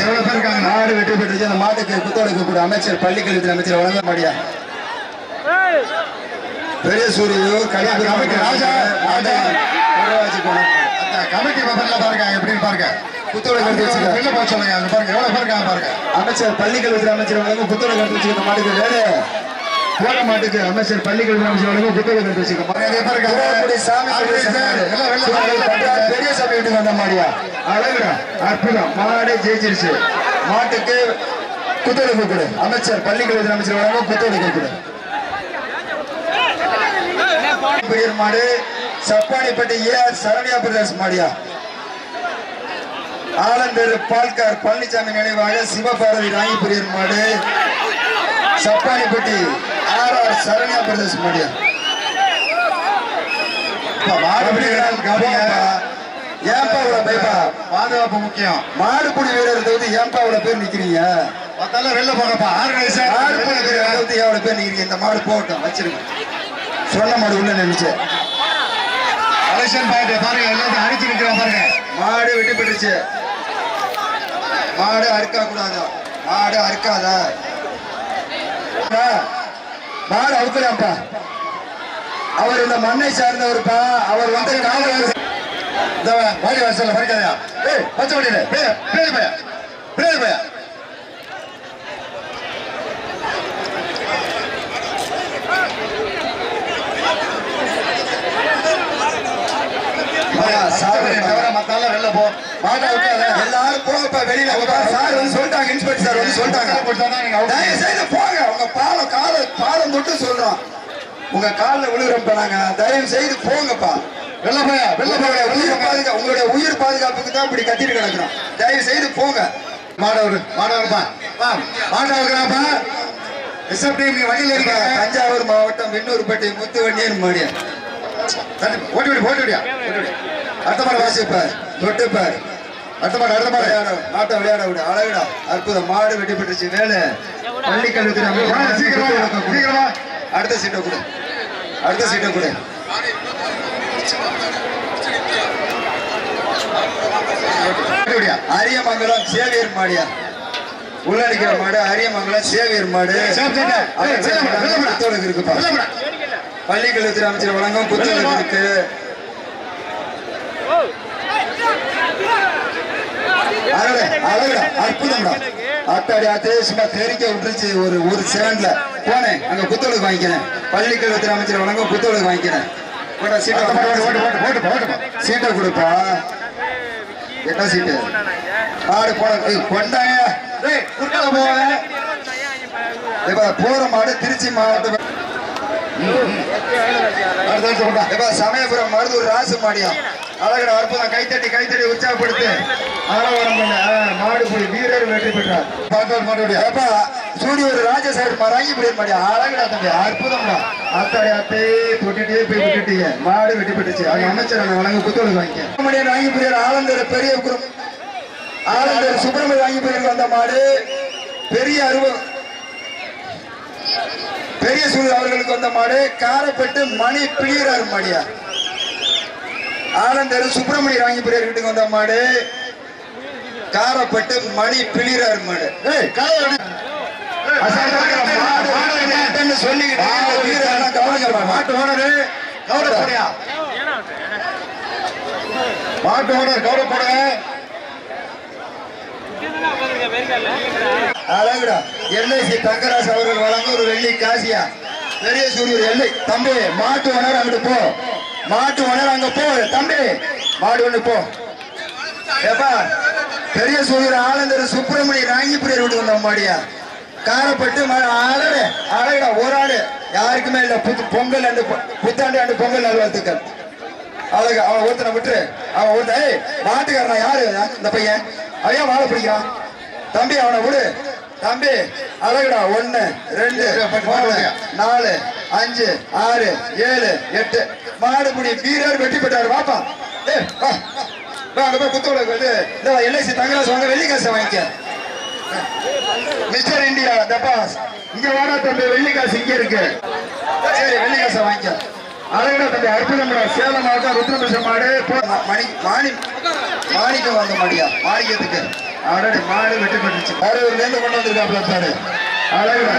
எவ்வளவு பேர் இருக்காங்க. நாடு வெற்றி பெற்றுச்சு. அந்த மாட்டுக்கு புத்தகம் கொடு. அமைச்சர் பள்ளிக்கல்வித்துறை அமைச்சர் வழங்க மாட்டியா. பெரிய சூரியூர் கமிட்டி ராஜா கமிட்டி மெம்பர்ல பாருங்க எப்படின்னு பாருங்க. புத்தகம் கட்டி வச்சுக்க வெளில போக சொல்லுங்க. அங்க பாருங்க எவ்வளவு பேர் இருக்காங்க பாருங்க. அமைச்சர் பள்ளிக்கல்வித்துறை அமைச்சர் வழங்க புத்தகம் கட்டி வச்சுக்க. மாட்டுக்கு வேலை போன மாட்டுக்கு அமைச்சர் பள்ளிக்கல்வி அமைச்சர் வழங்க புத்தகம் கட்டி வச்சுக்க. பெரிய சபை வீட்டுக்கு வந்த மாடியா. அழகுடா அற்புதம். மாடு ஜெயிச்சிருச்சு. மாட்டுக்கு புத்தகம் கொடு. அமைச்சர் பள்ளிக்கல்வித்துறை அமைச்சர் வழங்க புத்தகம் கொடு. பெரியர் மாடு சப்பானிப்பட்டி ஏஆர் சரண்யா பிரதேஷ் மாடியா. ஆலந்தூர் பால்கார் பழனிசாமி நினைவாக சிவபாரதி ராணி பெரியர் மாடு சப்பானிப்பட்டி ஆர்ஆர் சரண்யா பிரதேஷ் மாடியா. ஏன்பா இவ்வளவு பயப்பா? பாதுகாப்பு முக்கியம். மாடுபிடி வீரர் வந்து ஏன்பா இவ்வளவு பேர் நிக்கிறீங்க? வெளில போங்கப்பா. எவ்வளவு பேர் நிக்கிறீங்க? இந்த மாடு போகட்டும் வச்சிருங்க. சொன்ன மாடு உள்ள நினைச்சு பாருங்க எல்லாத்தையும் அடிச்சு நிற்கிறோம் பாருங்க. மாடு வெட்டி போயிடுச்சு. மாடு அறுக்க கூடாது. மாடு அறுக்காத. மாடு அறுக்கலாம்ப்பா. அவர் இந்த மண்ணை சார்ந்தவருப்பா. அவர் வந்து வாடி வாசல்ல பறிக்காதயா. பச்சை வண்டியில பேரு பையா பேரு பையா. எல்லாரும் போங்கப்பா வெளியில. சார் வந்து சொல்லிட்டாங்க. இன்ஸ்பெக்டர் சார் வந்து சொல்லிட்டாங்க. தயவு செய்து போங்க. உங்க பாலம் தொட்டு சொல்றோம். உங்க காலில் விழுகிறப்ப நாங்க தயவு செய்து போங்கப்பா. வெள்ள போயா உயிர் பாதுகாப்பு. உங்களுடைய உயிர் பாதுகாப்புக்கு தான் இப்படி கத்திட்டு கிடக்குறோம். தயவு செய்து போங்க. மாடவர்ப்பா மாடவர்ப்பா. தஞ்சாவூர் மாவட்டம் வெண்ணூர்பேட்டை முத்துவண்ணியர் மாடியா. ஓட்டுவிடியா அடுத்த மாடு வாசிப்பார் தொட்டுப்பார். அடுத்த மாடு நாட்டை விளையாட விடு. அழகுடா அற்புதம். மாடு வெட்டி பெற்றுச்சு. வேலை பள்ளிக்கல்வித்துறை அடுத்த சீட்டை கொடு. அடுத்த சீட்டை கொடு. அரியமங்கலம் சேவியர் மாடியா. உள்ளடிக்கிற மாடு அரியமங்கலம் சேவியர் மாடு குத்தோலுக்கு இருக்குப்பா. பள்ளிக்கல்வித்துறை அமைச்சர் வழங்கும் குத்தோலுக்கு இருக்கு. அற்புதம்டா. அத்தாடி அத்தே சும்மா தெரிக்க விட்டுருச்சு. ஒரு செகண்ட்ல போனேன் அங்க குத்தோலுக்கு வாங்கிக்கிறேன். பள்ளிக்கல்வித்துறை அமைச்சர் வழங்கும் குத்தோலுக்கு வாங்கிக்கிறேன். சீட்டை கொடுப்பா. என்ன சீட்டு மாடு கொண்டாங்க போற மாடு திருச்சி மாவட்டம் சமயபுரம் மருதூர் ராசு மாடியா. அழகட அற்புதம். கைத்தட்டி உற்சாகப்படுத்து. மாடு போய் வீரர் வெற்றி பெற்றார். சூடியூர் ராஜசார் ராங்கிபுரம் மாடியா. அழகடா தம்பி அற்புதம்டா. அத்தாடி அத்தே தொட்டிட்டே போய் விட்டுட்டீங்க. மாடு வெற்றி பெற்றுச்சு. அவங்க அமைச்சர் வழங்க குத்தோலுக்கு வாங்கிக்க. ராங்கிபுரியர் ஆலந்தர் பெரிய ஆலந்தர் சுப்பிரமணிய ராங்கிபுரியருக்கு வந்த மாடு பெரிய சூழல் அவர்களுக்கு வந்த மாடு காரப்பட்டு மணி பிளியரார் மாடியா. ஆலந்தர் சுப்பிரமணிய ராங்கிபுரியர் வீட்டுக்கு வந்த மாடு காரப்பட்டு மணி பிளியரார் மாடு. மாட்டு ஓனர் கௌரவப்பட அழகுடா. எல்ஐசி தங்கராஜ் அவர்கள் வழங்க ஒரு வெள்ளி காசியா. பெரிய சூரியர் எல்லை தம்பி. மாட்டு ஓனர் அங்கிட்டு போ. மாட்டு ஓனர் அங்க போ தம்பி. மாடு ஒண்ணு போ. ஏப்பா பெரிய சூரியர் ஆலந்தர் சுப்பிரமணிய ராங்கிபுரியர் வீட்டு வந்த மாடியா. காரப்பட்டு அழகுடா. ஒரு ஆடு யாருக்குமே இல்ல. பொங்கல் அண்டு புத்தாண்டு அண்டு பொங்கல் நல்வாழ்த்துக்கள். அழகு. அவன் ஒருத்தனை விட்டுரு. அவன் ஒருத்த மாட்டுக்காரனா யாரு இந்த பையன்? ஐயா வாழை பிடிக்கிறான் தம்பி. அவனை விடு தம்பி. அழகுடா. 1 2 3 4 5 6 7 8 மாடுபுடி வீரர் வெற்றி பெற்றார். வாப்பா அங்க போய் குத்தோலுக்கு வந்து எல்ஐசி தங்கராஜ் வாங்க வெள்ளி காசை வாங்கிக்க. மிஸ்டர் இந்தியா தபாஸ் இங்க வாடா தம்பி. வெள்ளி காசு இங்க இருக்கு. சரி வெள்ளி காசை வாங்கிக்க. அழகுடா தம்பி அற்புதம். சேலம் மாவட்டம் ருத்ரபிரச மாடு மாணிக்கம் வாங்க மாடியா. மாணிக்கத்துக்கு ஆல்ரெடி மாடு வெற்றி பெற்றுச்சு. இருந்து கொண்டு வந்திருக்காப்ல. அழகுடா.